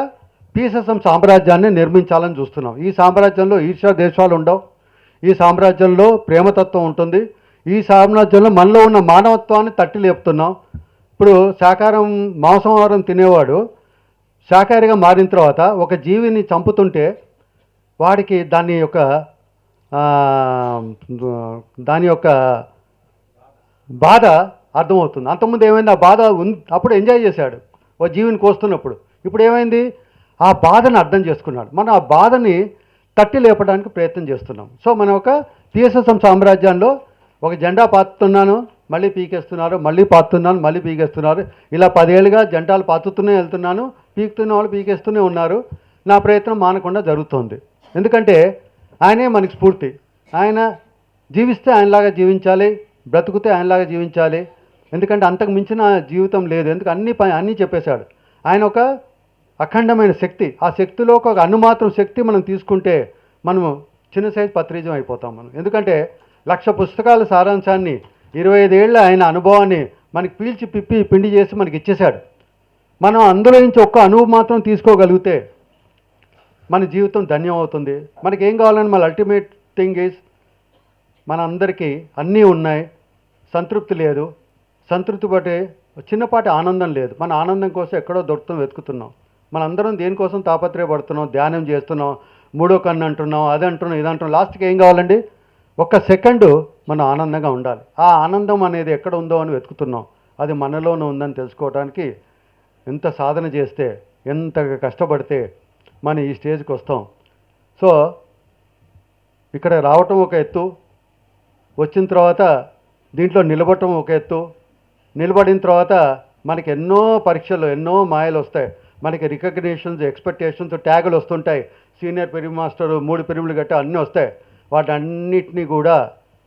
పీసెసం సామ్రాజ్యాన్ని నిర్మించాలని చూస్తున్నాం. ఈ సామ్రాజ్యంలో ఈర్ష్యా దేశాలు ఉండవు, ఈ సామ్రాజ్యంలో ప్రేమతత్వం ఉంటుంది, ఈ సామ్రాజ్యంలో మనలో ఉన్న మానవత్వాన్ని తట్టి లేపుతున్నాం. ఇప్పుడు మాంసాహారం తినేవాడు శాకాహారిగా మారిన తర్వాత ఒక జీవిని చంపుతుంటే వాడికి దాని యొక్క బాధ అర్థమవుతుంది. అంతకుముందు ఏమైంది, ఆ బాధ అప్పుడు ఎంజాయ్ చేశాడు ఓ జీవిని కోస్తున్నప్పుడు. ఇప్పుడు ఏమైంది, ఆ బాధను అర్థం చేసుకున్నాడు. మనం ఆ బాధని తట్టి లేపడానికి ప్రయత్నం చేస్తున్నాం. సో మనం ఒక పిఎస్ఎస్ఎం సామ్రాజ్యంలో ఒక జెండా పాతుతున్నాను, మళ్ళీ పీకేస్తున్నారు, మళ్ళీ పాతుతున్నాను, మళ్ళీ పీకేస్తున్నారు. ఇలా 10 ఏళ్ళుగా జెండాలు పాతుతూనే వెళ్తున్నాను, పీకుతున్న వాళ్ళు పీకేస్తూనే ఉన్నారు. నా ప్రయత్నం మానకుండా జరుగుతోంది. ఎందుకంటే ఆయనే మనకి స్ఫూర్తి. ఆయన జీవిస్తే ఆయనలాగా జీవించాలి, బ్రతుకుతే ఆయనలాగా జీవించాలి. ఎందుకంటే అంతకు మించిన జీవితం లేదు. అన్నీ చెప్పేశాడు. ఆయన ఒక అఖండమైన శక్తి. ఆ శక్తిలో ఒక అణుమాత్రం శక్తి మనం తీసుకుంటే మనము చిన్న సైజు పత్రిజం అయిపోతాం మనం. ఎందుకంటే 1,00,000 పుస్తకాల సారాంశాన్ని 25 ఏళ్ళ ఆయన అనుభవాన్ని మనకి పీల్చి పిప్పి పిండి చేసి మనకి ఇచ్చేశాడు. మనం అందులో నుంచి ఒక్క అణువు మాత్రం తీసుకోగలిగితే మన జీవితం ధన్యం అవుతుంది. మనకి ఏం కావాలని మన అల్టిమేట్ థింగ్ ఈజ్, మన అందరికీ అన్నీ ఉన్నాయి, సంతృప్తి లేదు. సంతృప్తి బట్టే చిన్నపాటి ఆనందం లేదు. మన ఆనందం కోసం ఎక్కడో వెతుకుతున్నాం. మనందరం దేనికోసం తాపత్రయపడుతున్నాం, ధ్యానం చేస్తున్నాం, మూడో కన్ను అంటున్నాం, అది అంటున్నాం, ఇది అంటున్నాం. లాస్ట్కి ఏం కావాలండి, ఒక్క సెకండు మనం ఆనందంగా ఉండాలి. ఆ ఆనందం అనేది ఎక్కడ ఉందో అని వెతుకుతున్నాం. అది మనలోనే ఉందని తెలుసుకోవడానికి ఎంత సాధన చేస్తే, ఎంత కష్టపడితే మనం ఈ స్టేజ్కి వస్తాం. సో ఇక్కడ రావటం ఒక ఎత్తు, వచ్చిన తర్వాత దీంట్లో నిలబడటం ఒక ఎత్తు, నిలబడిన తర్వాత మనకి ఎన్నో పరీక్షలు, ఎన్నో మాయలు వస్తాయి. మనకి రికగ్నిషన్స్, ఎక్స్పెక్టేషన్స్, ట్యాగులు వస్తుంటాయి. సీనియర్ పిరమిడ్ మాస్టరు, 3 పిరమిడ్లు గట్ట అన్నీ వస్తాయి. వాటన్నిటినీ కూడా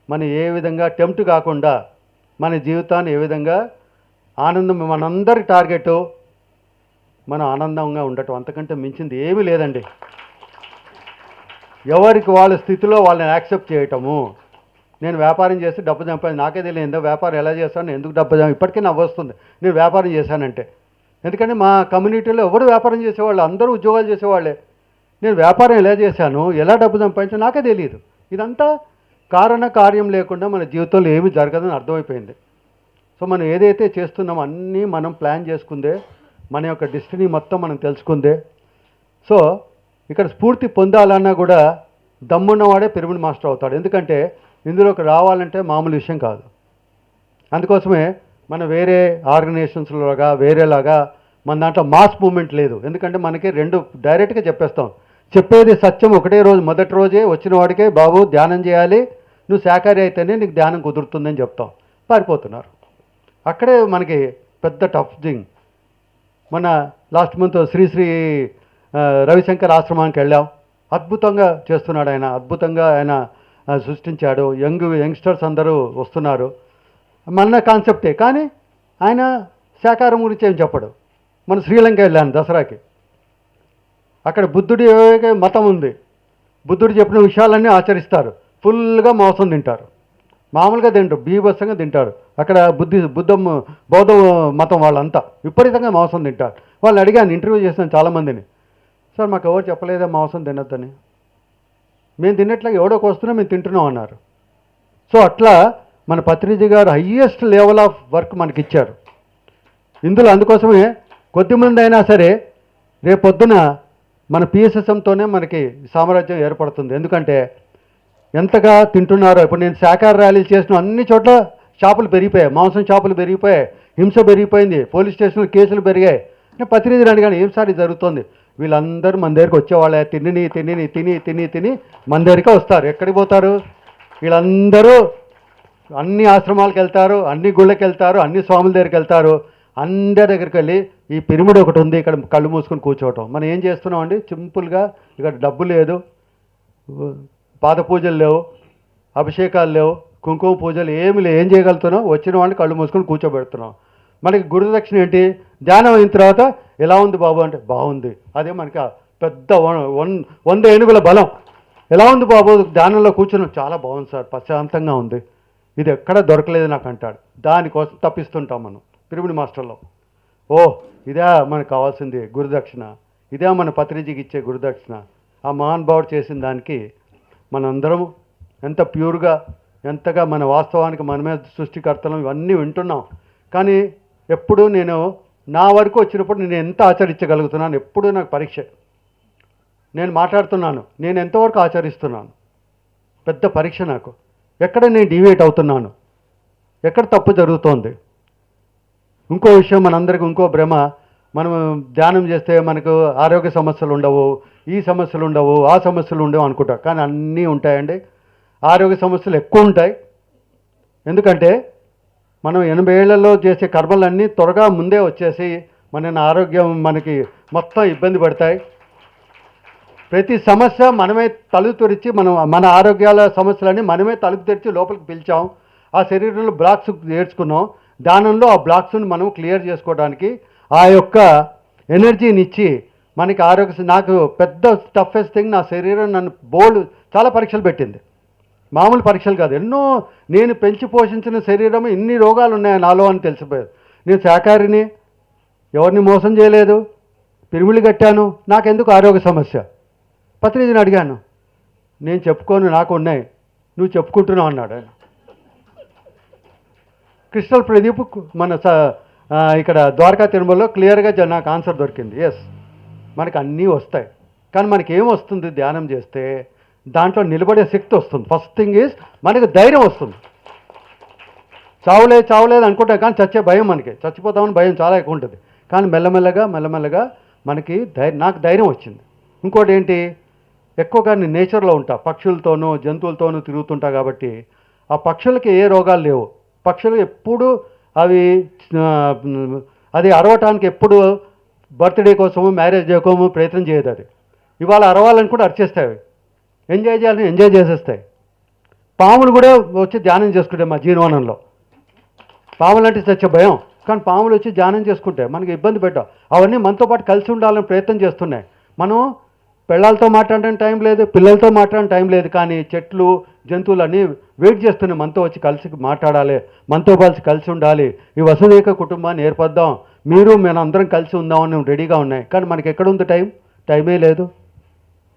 మనం ఏ విధంగా టెంప్ట్ కాకుండా మన జీవితాన్ని ఏ విధంగా ఆనందం, మనందరి టార్గెట్ మనం ఆనందంగా ఉండటం. అంతకంటే మించింది ఏమీ లేదండి. ఎవరికి వాళ్ళ స్థితిలో వాళ్ళని యాక్సెప్ట్ చేయటము. నేను వ్యాపారం చేసి డబ్బు సంపాదించి నాకే తెలియదు వ్యాపారం ఎలా చేస్తాను, ఎందుకు డబ్బు ఇప్పటికీ నవ్వు వస్తుంది నేను వ్యాపారం చేశానంటే. ఎందుకంటే మా కమ్యూనిటీలో ఎవరు వ్యాపారం చేసేవాళ్ళు, అందరూ ఉద్యోగాలు చేసేవాళ్ళే. నేను వ్యాపారం ఎలా చేశాను, ఎలా డబ్బు సంపాదించాను నాకే తెలియదు. ఇదంతా కారణ కార్యం లేకుండా మన జీవితంలో ఏమీ జరగదని అర్థమైపోయింది. సో మనం ఏదైతే చేస్తున్నామో అన్నీ మనం ప్లాన్ చేసుకుందే, మన యొక్క డెస్టినీ మొత్తం మనం తెలుసుకుందే. సో ఇక్కడ స్ఫూర్తి పొందాలన్నా కూడా దమ్మున్నవాడే పిరమిడ్ మాస్టర్ అవుతాడు. ఎందుకంటే ఇందులోకి రావాలంటే మామూలు విషయం కాదు. అందుకోసమే మన వేరే ఆర్గనైజేషన్స్లాగా వేరేలాగా మన దాంట్లో మాస్ మూమెంట్ లేదు. ఎందుకంటే మనకి 2 డైరెక్ట్గా చెప్పేస్తాం. చెప్పేది సత్యం ఒకటే రోజు, మొదటి రోజే వచ్చిన వాడికే బాబు ధ్యానం చేయాలి, నువ్వు శాకాహారి అయితేనే నీకు ధ్యానం కుదురుతుందని చెప్తాం. పారిపోతున్నారు. అక్కడే మనకి పెద్ద టఫ్ థింగ్. మన లాస్ట్ మంత్ శ్రీ రవిశంకర్ ఆశ్రమానికి వెళ్ళాం. అద్భుతంగా చేస్తున్నాడు ఆయన, అద్భుతంగా ఆయన సృష్టించాడు. యంగ్స్టర్స్ అందరూ వస్తున్నారు. మన కాన్సెప్టే, కానీ ఆయన శాకాహారం గురించి ఏం చెప్పడు. మన శ్రీలంక వెళ్ళాను దసరాకి. అక్కడ బుద్ధుడి మతం ఉంది. బుద్ధుడు చెప్పిన విషయాలన్నీ ఆచరిస్తారు. ఫుల్గా మాంసం తింటారు. మామూలుగా తింటారు, బీభత్సంగా తింటారు. అక్కడ బౌద్ధ మతం వాళ్ళంతా విపరీతంగా మాంసం తింటారు. వాళ్ళని అడిగాను, ఇంటర్వ్యూ చేశాను చాలామందిని, సార్ మాకు ఎవరు చెప్పలేదా మాంసం తినొద్దని, మేము తిన్నట్లుగా ఎవడోకి వస్తున్నా మేము తింటున్నాం అన్నారు. సో అట్లా మన పత్రిజీ గారు హయ్యెస్ట్ లెవెల్ ఆఫ్ వర్క్ మనకి ఇచ్చారు ఇందులో. అందుకోసమే కొద్దిమంది అయినా సరే రేపొద్దున మన పిఎస్ఎస్ఎంతోనే మనకి సామ్రాజ్యం ఏర్పడుతుంది. ఎందుకంటే ఎంతగా తింటున్నారో. ఇప్పుడు నేను శాకాహార ర్యాలీలు చేసిన అన్ని చోట్ల షాపులు పెరిగిపోయాయి, మాంసం షాపులు పెరిగిపోయాయి, హింస పెరిగిపోయింది, పోలీస్ స్టేషన్లో కేసులు పెరిగాయి. నేను ప్రతినిధిని అడిగాను, ఏం సార్ ఇది జరుగుతుంది? వీళ్ళందరూ మన దగ్గరికి వచ్చేవాళ్ళే, తిని మన దగ్గరికే వస్తారు. ఎక్కడికి పోతారు? వీళ్ళందరూ అన్ని ఆశ్రమాలకు వెళ్తారు, అన్ని గుళ్ళకి వెళ్తారు, అన్ని స్వాముల దగ్గరికి వెళ్తారు. అందరి దగ్గరికి వెళ్ళి ఈ పిరమిడ్ ఒకటి ఉంది, ఇక్కడ కళ్ళు మూసుకొని కూర్చోవటం. మనం ఏం చేస్తున్నాం అండి? సింపుల్గా ఇక్కడ డబ్బు లేదు, పాద పూజలు లేవు, అభిషేకాలు లేవు, కుంకుమ పూజలు ఏమి లేవు. ఏం చేయగలుగుతున్నాం? వచ్చిన వాళ్ళని కళ్ళు మూసుకొని కూర్చోబెడుతున్నాం. మనకి గురుదక్షిణ ఏంటి? ధ్యానం అయిన తర్వాత ఎలా ఉంది బాబు అంటే బాగుంది. అదే మనకి పెద్ద 100 ఏనుగుల బలం. ఎలా ఉంది బాబు ధ్యానంలో కూర్చున్నాం? చాలా బాగుంది సార్, ప్రశాంతంగా ఉంది. ఇది ఎక్కడ దొరకలేదు నాకు అంటాడు. దానికోసం తప్పిస్తుంటాం మనం పిరమిడ్ మాస్టర్లో. ఓ ఇదే మనకు కావాల్సింది గురుదక్షిణ, ఇదే మన పత్రిజీకి ఇచ్చే గురుదక్షిణ. ఆ మహానుభావుడు చేసిన దానికి మనందరం ఎంత ప్యూర్గా, ఎంతగా మన వాస్తవానికి మనమే సృష్టికర్తలం ఇవన్నీ వింటున్నాం. కానీ ఎప్పుడు నేను నా వరకు వచ్చినప్పుడు నేను ఎంత ఆచరించగలుగుతున్నాను, ఎప్పుడు నాకు పరీక్ష. నేను మాట్లాడుతున్నాను, నేను ఎంతవరకు ఆచరిస్తున్నాను, పెద్ద పరీక్ష నాకు. ఎక్కడ నేను డీవియేట్ అవుతున్నాను, ఎక్కడ తప్పు జరుగుతోంది. ఇంకో విషయం, మనందరికీ ఇంకో భ్రమ, మనం ధ్యానం చేస్తే మనకు ఆరోగ్య సమస్యలు ఉండవు, ఈ సమస్యలు ఉండవు, ఆ సమస్యలు ఉండవు అనుకుంటాం. కానీ అన్నీ ఉంటాయండి. ఆరోగ్య సమస్యలు ఎక్కువ ఉంటాయి. ఎందుకంటే మనం 80 ఏళ్లలో చేసే కర్మలన్నీ త్వరగా ముందే వచ్చేసి మన ఆరోగ్యం మనకి మొత్తం ఇబ్బంది పడతాయి. ప్రతి సమస్య మనమే తలుపు తెరిచి మన ఆరోగ్యాల సమస్యలన్నీ మనమే తలుపు తెరిచి లోపలికి పిలిచాం. ఆ శరీరంలో బ్లాక్స్ నేర్చుకున్నాం. దానంలో ఆ బ్లాక్స్ని మనం క్లియర్ చేసుకోవడానికి ఆ యొక్క ఎనర్జీని ఇచ్చి మనకి నాకు పెద్ద టఫెస్ట్ థింగ్, నా శరీరం నన్ను చాలా పరీక్షలు పెట్టింది. మామూలు పరీక్షలు కాదు, ఎన్నో. నేను పెంచి పోషించిన శరీరం ఇన్ని రోగాలు ఉన్నాయి నాలో అని తెలిసిపోయేది. నేను శాకాహారిని, ఎవరిని మోసం చేయలేదు, పిరిమిళ్ళు కట్టాను, నాకెందుకు ఆరోగ్య సమస్య? పత్రిజీని అడిగాను, నేను చెప్పుకోను, నాకు ఉన్నాయి, నువ్వు చెప్పుకుంటున్నావు అన్నాడు ఆయన. క్రిస్టల్ ప్రదీప్ మన ఇక్కడ ద్వారకా తిరుమలలో క్లియర్గా నాకు ఆన్సర్ దొరికింది. ఎస్, మనకు అన్నీ వస్తాయి. కానీ మనకి ఏం వస్తుంది? ధ్యానం చేస్తే దాంట్లో నిలబడే శక్తి వస్తుంది. ఫస్ట్ థింగ్ ఈజ్ మనకు ధైర్యం వస్తుంది. చావలేదు అనుకుంటాం, కానీ చచ్చే భయం, మనకి చచ్చిపోతామని భయం చాలా ఎక్కువ ఉంటుంది. కానీ మెల్లమెల్లగా మనకి నాకు ధైర్యం వచ్చింది. ఇంకోటి ఏంటి, ఎక్కువగా నేను నేచర్లో ఉంటా, పక్షులతోనూ జంతువులతోనూ తిరుగుతుంటా. కాబట్టి ఆ పక్షులకి ఏ రోగాలు లేవు. పక్షులు ఎప్పుడు అది అరవటానికి ఎప్పుడు బర్త్డే కోసము, మ్యారేజ్ డే కోసము ప్రయత్నం చేయదు. అది ఇవాళ అరవాలని కూడా అరిచేస్తాయి. ఎంజాయ్ చేయాలని ఎంజాయ్ చేసేస్తాయి. పాములు కూడా వచ్చి ధ్యానం చేసుకుంటాయి. మా జీవనంలో పాములు అంటే చచ్చే భయం, కానీ పాములు వచ్చి ధ్యానం చేసుకుంటాయి. మనకి ఇబ్బంది పెట్టాం. అవన్నీ మనతో పాటు కలిసి ఉండాలని ప్రయత్నం చేస్తున్నాయి. మనం పిల్లలతో మాట్లాడడానికి టైం లేదు, పిల్లలతో మాట్లాడడానికి టైం లేదు, కానీ చెట్లు జంతువులు అన్నీ వెయిట్ చేస్తున్నాయి మనతో వచ్చి కలిసి మాట్లాడాలి, మనతో కలిసి ఉండాలి, ఈ వసుదైక కుటుంబాన్ని ఏర్పద్దాం, మీరు మేము అందరం కలిసి ఉందామని రెడీగా ఉన్నాయి. కానీ మనకి ఎక్కడ ఉంది టైమే లేదు.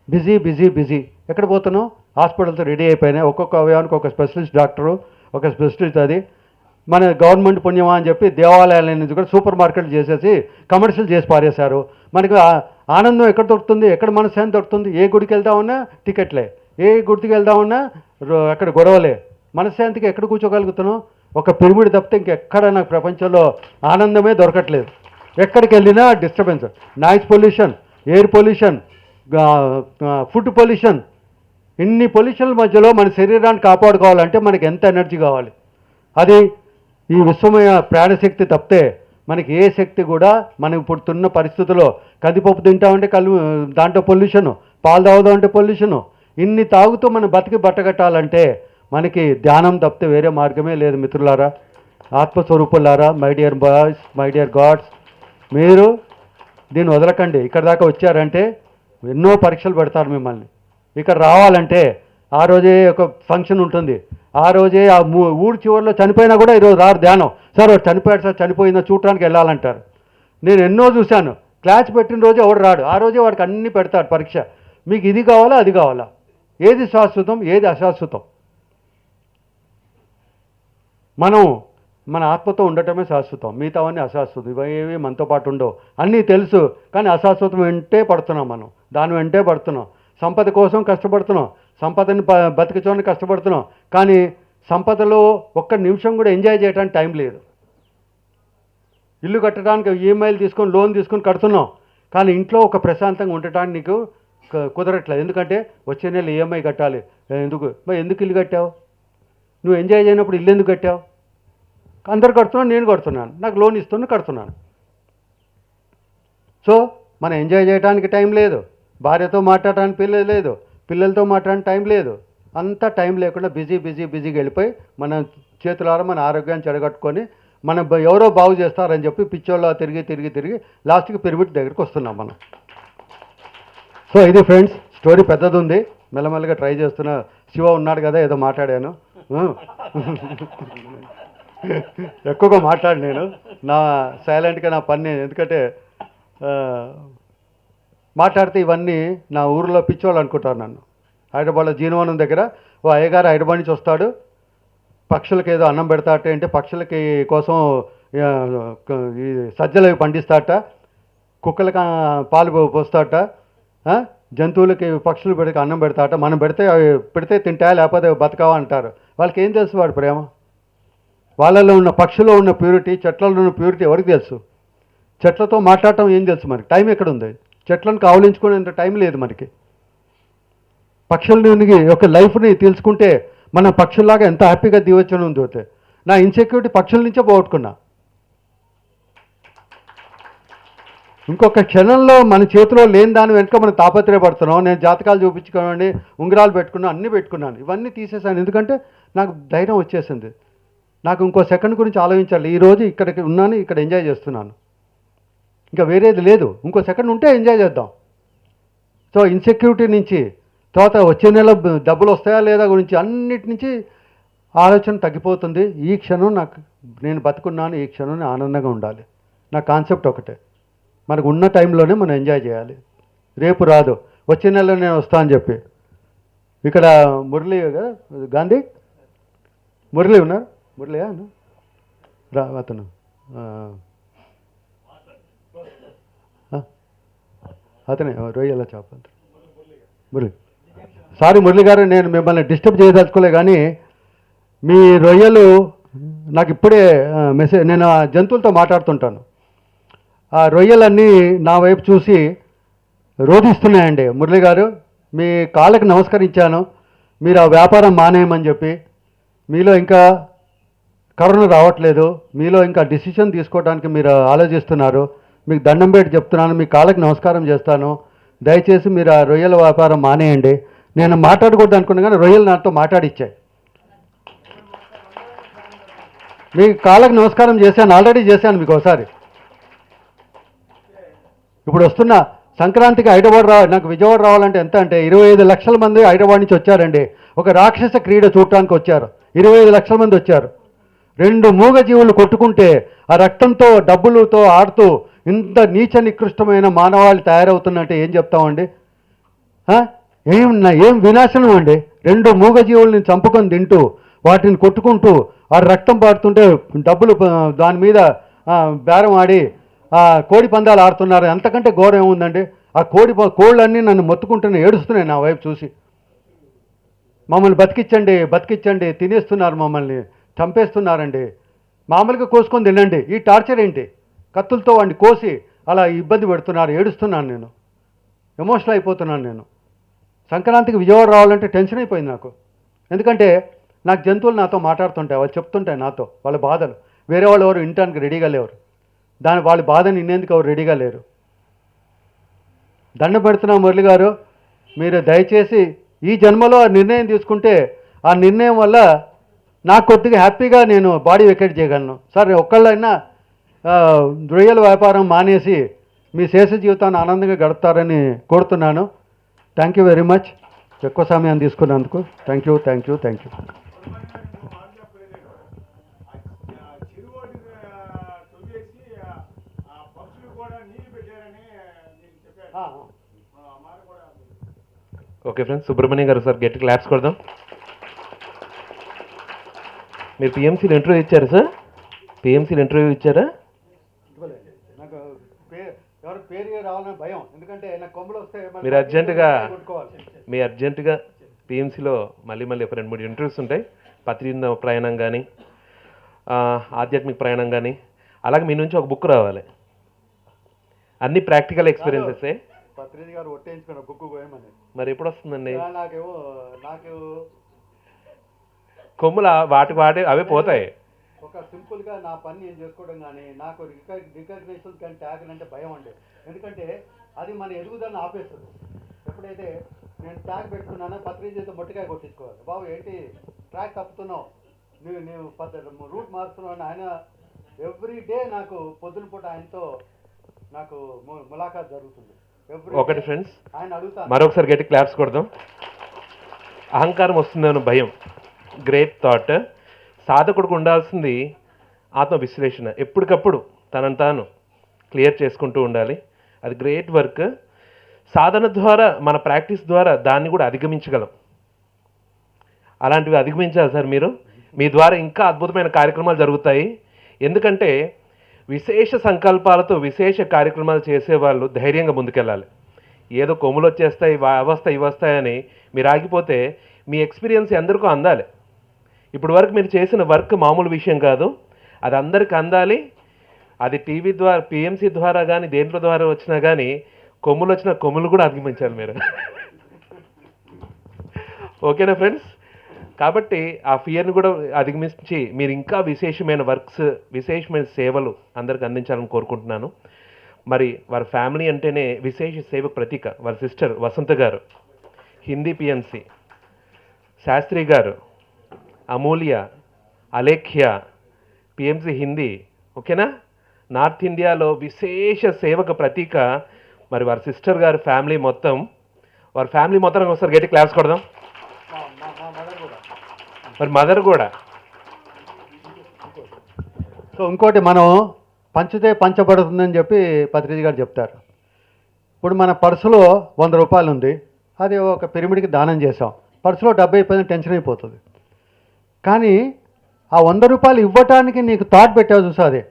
బిజీ. ఎక్కడ పోతున్నాం? హాస్పిటల్తో రెడీ అయిపోయినాయి. ఒక్కొక్క అవయవానికి ఒక స్పెషలిస్ట్ డాక్టరు, ఒక స్పెషలిస్ట్. అది మన గవర్నమెంట్ పుణ్యమా అని చెప్పి దేవాలయాల నుంచి కూడా సూపర్ మార్కెట్లు చేసేసి కమర్షియల్ చేసి పారేశారు. మనకు ఆనందం ఎక్కడ దొరుకుతుంది? ఎక్కడ మనశ్శాంతి దొరుకుతుంది? ఏ గుడికి వెళ్దామన్నా టికెట్లే, ఏ గుడికి వెళ్దామన్నా అక్కడ గొడవలే. మనశ్శాంతికి ఎక్కడ కూర్చోగలుగుతున్నాం? ఒక పిరమిడ్ తప్పితే ఇంకెక్కడ నాకు ప్రపంచంలో ఆనందమే దొరకట్లేదు. ఎక్కడికి వెళ్ళినా disturbance, noise pollution, air pollution, food pollution. ఇన్ని పొల్యూషన్ల మధ్యలో మన శరీరాన్ని కాపాడుకోవాలంటే మనకి ఎంత ఎనర్జీ కావాలి? అది ఈ విశ్వమయ ప్రాణశక్తి తప్పితే మనకి ఏ శక్తి కూడా మనం పుడుతున్న పరిస్థితుల్లో కందిపప్పు తింటామంటే దాంట్లో పొల్యూషను, పాలు తాగుదామంటే పొల్యూషను. ఇన్ని తాగుతూ మనం బతికి బట్టగట్టాలంటే మనకి ధ్యానం తప్పితే వేరే మార్గమే లేదు. మిత్రులారా, ఆత్మస్వరూపులారా, my dear boys, my dear gods, మీరు దీన్ని వదలకండి. ఇక్కడ దాకా వచ్చారంటే ఎన్నో పరీక్షలు పెడతారు మిమ్మల్ని. ఇక్కడ రావాలంటే ఆ రోజే ఒక ఫంక్షన్ ఉంటుంది, ఆ రోజే ఆ ఊరు చివరిలో చనిపోయినా కూడా ఈరోజు రారు ధ్యానం. సార్ వాడు చనిపోయాడు సార్, చనిపోయిందో చూడటానికి వెళ్ళాలంటారు. నేను ఎన్నో చూశాను. క్లాస్ పెట్టిన రోజు ఎవడు రాడు, ఆ రోజే వాడికి అన్నీ పెడతాడు పరీక్ష. మీకు ఇది కావాలా, అది కావాలా, ఏది శాశ్వతం, ఏది అశాశ్వతం? మనం మన ఆత్మతో ఉండటమే శాశ్వతం, మిగతావన్నీ అశాశ్వతం. ఇవేవి మనతో పాటు ఉండవు. అన్నీ తెలుసు, కానీ అశాశ్వతం వెంటే పడుతున్నాం. మనం దాని వెంటే పడుతున్నాం. సంపద కోసం కష్టపడుతున్నాం, సంపదని బతికించడానికి కష్టపడుతున్నాం, కానీ సంపదలో ఒక్క నిమిషం కూడా ఎంజాయ్ చేయడానికి టైం లేదు. ఇల్లు కట్టడానికి ఈఎంఐలు తీసుకొని లోన్ తీసుకొని కడుతున్నాం, కానీ ఇంట్లో ఒక ప్రశాంతంగా ఉండటానికి నీకు కుదరట్లేదు. ఎందుకంటే వచ్చే నెల ఈఎంఐ కట్టాలి. ఎందుకు ఇల్లు కట్టావు? నువ్వు ఎంజాయ్ చేయనప్పుడు ఇల్లు ఎందుకు కట్టావు? అందరు కడుతున్నాను, నేను కడుతున్నాను, నాకు లోన్ ఇస్తున్నా కడుతున్నాను. సో మనం ఎంజాయ్ చేయడానికి టైం లేదు, భార్యతో మాట్లాడడానికి పిల్లలు లేదు, పిల్లలతో మాట్లాడడానికి టైం లేదు. అంతా టైం లేకుండా బిజీగా వెళ్ళిపోయి మన చేతులారా మన ఆరోగ్యాన్ని చెడగట్టుకొని మనం ఎవరో బాగు చేస్తారని చెప్పి పిచ్చోళ్ళ తిరిగి లాస్ట్కి పిరమిడ్ దగ్గరికి వస్తున్నాం మనం. సో ఇది ఫ్రెండ్స్, స్టోరీ పెద్దది ఉంది, మెల్లమెల్లగా ట్రై చేస్తున్నా. శివ ఉన్నాడు కదా, ఏదో మాట్లాడాను, ఎక్కువగా మాట్లాడు నేను, నా సైలెంట్గా నా పని. ఎందుకంటే మాట్లాడితే ఇవన్నీ నా ఊరిలో పిచ్చోళ్ళు అనుకుంటారు నన్ను. హైదరాబాద్లో జీనవనం దగ్గర ఓ అయ్యగారు హైదరాబాద్ నుంచి వస్తాడు, పక్షులకి ఏదో అన్నం పెడతాట, అంటే పక్షులకి కోసం ఈ సజ్జలు అవి పండిస్తాట, కుక్కలకి పాలు పోస్తాట, జంతువులకి పక్షులు పెడితే అన్నం పెడతాట. మనం పెడితే తింటాయా లేకపోతే బతకావా అంటారు. వాళ్ళకి ఏం తెలుసు వాడి ప్రేమ? వాళ్ళలో ఉన్న పక్షుల్లో ఉన్న ప్యూరిటీ, చెట్లలో ఉన్న ప్యూరిటీ ఎవరికి తెలుసు? చెట్లతో మాట్లాడటం ఏం తెలుసు మనకి? టైం ఎక్కడుంది? చెట్లను కావలించుకునేంత టైం లేదు మనకి. పక్షులని యొక్క లైఫ్ని తెలుసుకుంటే మన పక్షుల్లాగా ఎంత హ్యాపీగా దీవచ్చని ఉంది. నా ఇన్సెక్యూరిటీ పక్షుల నుంచే పోగొట్టుకున్నా. ఇంకొక క్షణంలో మన చేతిలో లేని దాని వెనుక మనం తాపత్రయపడుతున్నాం. నేను జాతకాలు చూపించుకోండి, ఉంగరాలు పెట్టుకున్నాను, అన్నీ పెట్టుకున్నాను, ఇవన్నీ తీసేసాను. ఎందుకంటే నాకు ధైర్యం వచ్చేసింది. నాకు ఇంకో సెకండ్ గురించి ఆలోచించాలి. ఈరోజు ఇక్కడికి ఉన్నాను, ఇక్కడ ఎంజాయ్ చేస్తున్నాను, ఇంకా వేరేది లేదు. ఇంకో సెకండ్ ఉంటే ఎంజాయ్ చేద్దాం. సో ఇన్సెక్యూరిటీ నుంచి, తర్వాత వచ్చే నెల డబ్బులు వస్తాయా లేదా గురించి అన్నిటి నుంచి ఆలోచన తగ్గిపోతుంది. ఈ క్షణం నేను బతుకున్నాను, ఈ క్షణం ఆనందంగా ఉండాలి. నా కాన్సెప్ట్ ఒకటే, మనకు ఉన్న టైంలోనే మనం ఎంజాయ్ చేయాలి. రేపు రాదు, వచ్చే నెలలో నేను వస్తా అని చెప్పి. ఇక్కడ మురళి గాంధీ మురళి ఉన్నారు, మురళియా రా అతను అతనే రొయ్యల చేప మురళి. సారీ మురళి గారు, నేను మిమ్మల్ని డిస్టర్బ్ చేయదలుచుకోలే, కానీ మీ రొయ్యలు నాకు ఇప్పుడే మెసేజ్, నేను ఆ జంతువులతో మాట్లాడుతుంటాను, ఆ రొయ్యలన్నీ నా వైపు చూసి రోధిస్తున్నాయండి. మురళి గారు, మీ కాళ్ళకి నమస్కరించాను, మీరు ఆ వ్యాపారం మానేయమని చెప్పి. మీలో ఇంకా కరుణ రావట్లేదు, మీలో ఇంకా డిసిషన్ తీసుకోవడానికి మీరు ఆలోచిస్తున్నారు. మీకు దండం పెట్టి చెప్తున్నాను, మీ కాళ్ళకి నమస్కారం చేస్తాను, దయచేసి మీరు ఆ రొయ్యల వ్యాపారం మానేయండి. నేను మాట్లాడకూడదు అనుకున్నా, కానీ రొయ్యలు నాతో మాట్లాడిచ్చాయి. మీ కాళ్ళకి నమస్కారం చేశాను, ఆల్రెడీ చేశాను మీకు ఒకసారి. ఇప్పుడు వస్తున్న సంక్రాంతికి హైదరాబాద్ నాకు విజయవాడ రావాలంటే ఎంత అంటే 25 లక్షల మంది హైదరాబాద్ నుంచి వచ్చారండి. ఒక రాక్షస క్రీడ చూడటానికి వచ్చారు, 25 లక్షల మంది వచ్చారు. 2 మూగజీవులు కొట్టుకుంటే ఆ రక్తంతో డబ్బులతో ఆడుతూ ఇంత నీచ నికృష్టమైన మానవాళి తయారవుతున్నట్టే ఏం చెప్తామండి? ఏం వినాశనం అండి. 2 మూగజీవుల్ని చంపుకొని తింటూ వాటిని కొట్టుకుంటూ ఆ రక్తం పాడుతుంటే డబ్బులు దాని మీద బేరం ఆడి కోడి పందాలు ఆడుతున్నారు. అంతకంటే ఘోరం ఏముందండి? ఆ కోళ్ళన్నీ నన్ను మొత్తుకుంటూనే ఏడుస్తున్నాయి నా వైపు చూసి. మమ్మల్ని బతికించండి, తినేస్తున్నారు, మమ్మల్ని చంపేస్తున్నారండి. మామూలుగా కోసుకొని తినండి, ఈ టార్చర్ ఏంటి? కత్తులతో వాడిని కోసి అలా ఇబ్బంది పెడుతున్నారు, ఏడుస్తున్నాను నేను, ఎమోషనల్ అయిపోతున్నాను నేను. సంక్రాంతికి విజయవాడ రావాలంటే టెన్షన్ అయిపోయింది నాకు. ఎందుకంటే నాకు జంతువులు నాతో మాట్లాడుతుంటాయి, వాళ్ళు చెప్తుంటాయి నాతో వాళ్ళ బాధలు. వేరే వాళ్ళు ఎవరు వినటానికి రెడీగా లేరు, వాళ్ళ బాధని వినేందుకు ఎవరు రెడీగా లేరు. దండ పెడుతున్నా మురళి గారు, మీరు దయచేసి ఈ జన్మలో ఆ నిర్ణయం తీసుకుంటే ఆ నిర్ణయం వల్ల నాకు కొద్దిగా హ్యాపీగా నేను బాడీ వెకేట్ చేయగలను. సరే ఒక్కళ్ళైనా రొయ్యల వ్యాపారం మానేసి మీ శేష జీవితాన్ని ఆనందంగా గడుపుతారని కోరుతున్నాను. థ్యాంక్ యూ వెరీ మచ్, ఎక్కువ సమయాన్ని తీసుకున్నందుకు. Thank you. Okay friends, Subrahmanyam గారు సార్ గట్టి క్లాప్స్ కొడదాం. మీరు పిఎంసీలో ఇంటర్వ్యూ ఇచ్చారా సార్? పిఎంసీలో ఇంటర్వ్యూ ఇచ్చారా? నాకు ఎవరు పేరు రావాలని భయం, ఎందుకంటే నాకు కొమ్ములు వస్తే మీరు అర్జెంటుగా పిఎంసీలో మళ్ళీ ఒక 2-3 ఇంటర్వ్యూస్ ఉంటాయి. పత్రిక ప్రయాణం కానీ, ఆధ్యాత్మిక ప్రయాణం కానీ, అలాగే మీ నుంచి ఒక బుక్ రావాలి. అన్ని ప్రాక్టికల్ ఎక్స్పీరియన్సెసే. పత్రిజీ గారు ఒట్టేయించుకున్న బుక్ పోయమని. మరి ఎప్పుడు వస్తుందండి? నాకు కొమ్ములు వాటి అవే పోతాయి. ఒక సింపుల్గా నా పని నేను చేసుకోవడం కానీ నాకు రికగ్నేషన్ కానీ ట్యాగ్ అంటే భయం అండి. ఎందుకంటే అది మన ఎదుగుదలను ఆపేస్తుంది. ఎప్పుడైతే నేను ట్యాగ్ పెట్టుకున్నానో పత్రిజీతో మొట్టికాయ కొట్టించుకోవాలి. బాబు ఏంటి ట్రాక్ తప్పుతున్నావు, నువ్వు రూట్ మారుస్తున్నావు అని ఆయన ఎవ్రీ డే నాకు పొద్దున పూట ఆయనతో నాకు ములాఖాత్ జరుగుతుంది. ఒకటి ఫ్రెండ్స్, ఆయన అడుగుతాను. మరొకసారి గట్టి క్లాప్స్ కొడదాం. అహంకారం వస్తుందని భయం, గ్రేట్ థాట్. సాధకుడికి ఉండాల్సింది ఆత్మ విశ్లేషణ. ఎప్పటికప్పుడు తనను తాను క్లియర్ చేసుకుంటూ ఉండాలి. అది గ్రేట్ వర్క్. సాధన ద్వారా, మన ప్రాక్టీస్ ద్వారా దాన్ని కూడా అధిగమించగలం. అలాంటివి అధిగమించాలి సార్ మీరు. మీ ద్వారా ఇంకా అద్భుతమైన కార్యక్రమాలు జరుగుతాయి. ఎందుకంటే విశేష సంకల్పాలతో విశేష కార్యక్రమాలు చేసేవాళ్ళు ధైర్యంగా ముందుకెళ్ళాలి. ఏదో కొమ్ములు వచ్చేస్తాయి, అవస్థ ఇవస్తాయని మీరు ఆగిపోతే మీ ఎక్స్పీరియన్స్ ఎందరికో అందాలి. ఇప్పుడు వరకు మీరు చేసిన వర్క్ మామూలు విషయం కాదు, అది అందరికి అందాలి. అది టీవీ ద్వారా, పిఎంసి ద్వారా కానీ దేంట్లో ద్వారా వచ్చినా కానీ కొమ్ములు వచ్చిన కొమ్ములు కూడా అధిగమించాలి మీరు. ఓకేనా ఫ్రెండ్స్? కాబట్టి ఆ ఫియర్ని కూడా అధిగమించి మీరు ఇంకా విశేషమైన వర్క్స్, విశేషమైన సేవలు అందరికి అందించాలని కోరుకుంటున్నాను. మరి వారి ఫ్యామిలీ అంటేనే విశేష సేవ ప్రతీక. వారి సిస్టర్ వసంత గారు హిందీ పిఎంసి, శాస్త్రి గారు అమూల్య, అలేఖ్య పిఎంసి హిందీ. ఓకేనా? నార్త్ ఇండియాలో విశేష సేవకు ప్రతీక మరి వారి సిస్టర్ గారి ఫ్యామిలీ మొత్తం. వారి ఫ్యామిలీ మొత్తం ఒకసారి గట్టి క్లాప్స్ కొడదాం. మరి మదర్ కూడా. సో ఇంకోటి, మనం పంచితే పంచబడుతుందని చెప్పి పత్రిజీ గారు చెప్తారు. ఇప్పుడు మన పర్సులో 100 రూపాయలు ఉంది, అది ఒక పిరమిడ్కి దానం చేసాం. పర్సులో 70 అయిపోయింది, టెన్షన్ అయిపోతుంది. కానీ ఆ 100 రూపాయలు ఇవ్వటానికి నీకు థాట్ పెట్టావు చూసా. అదే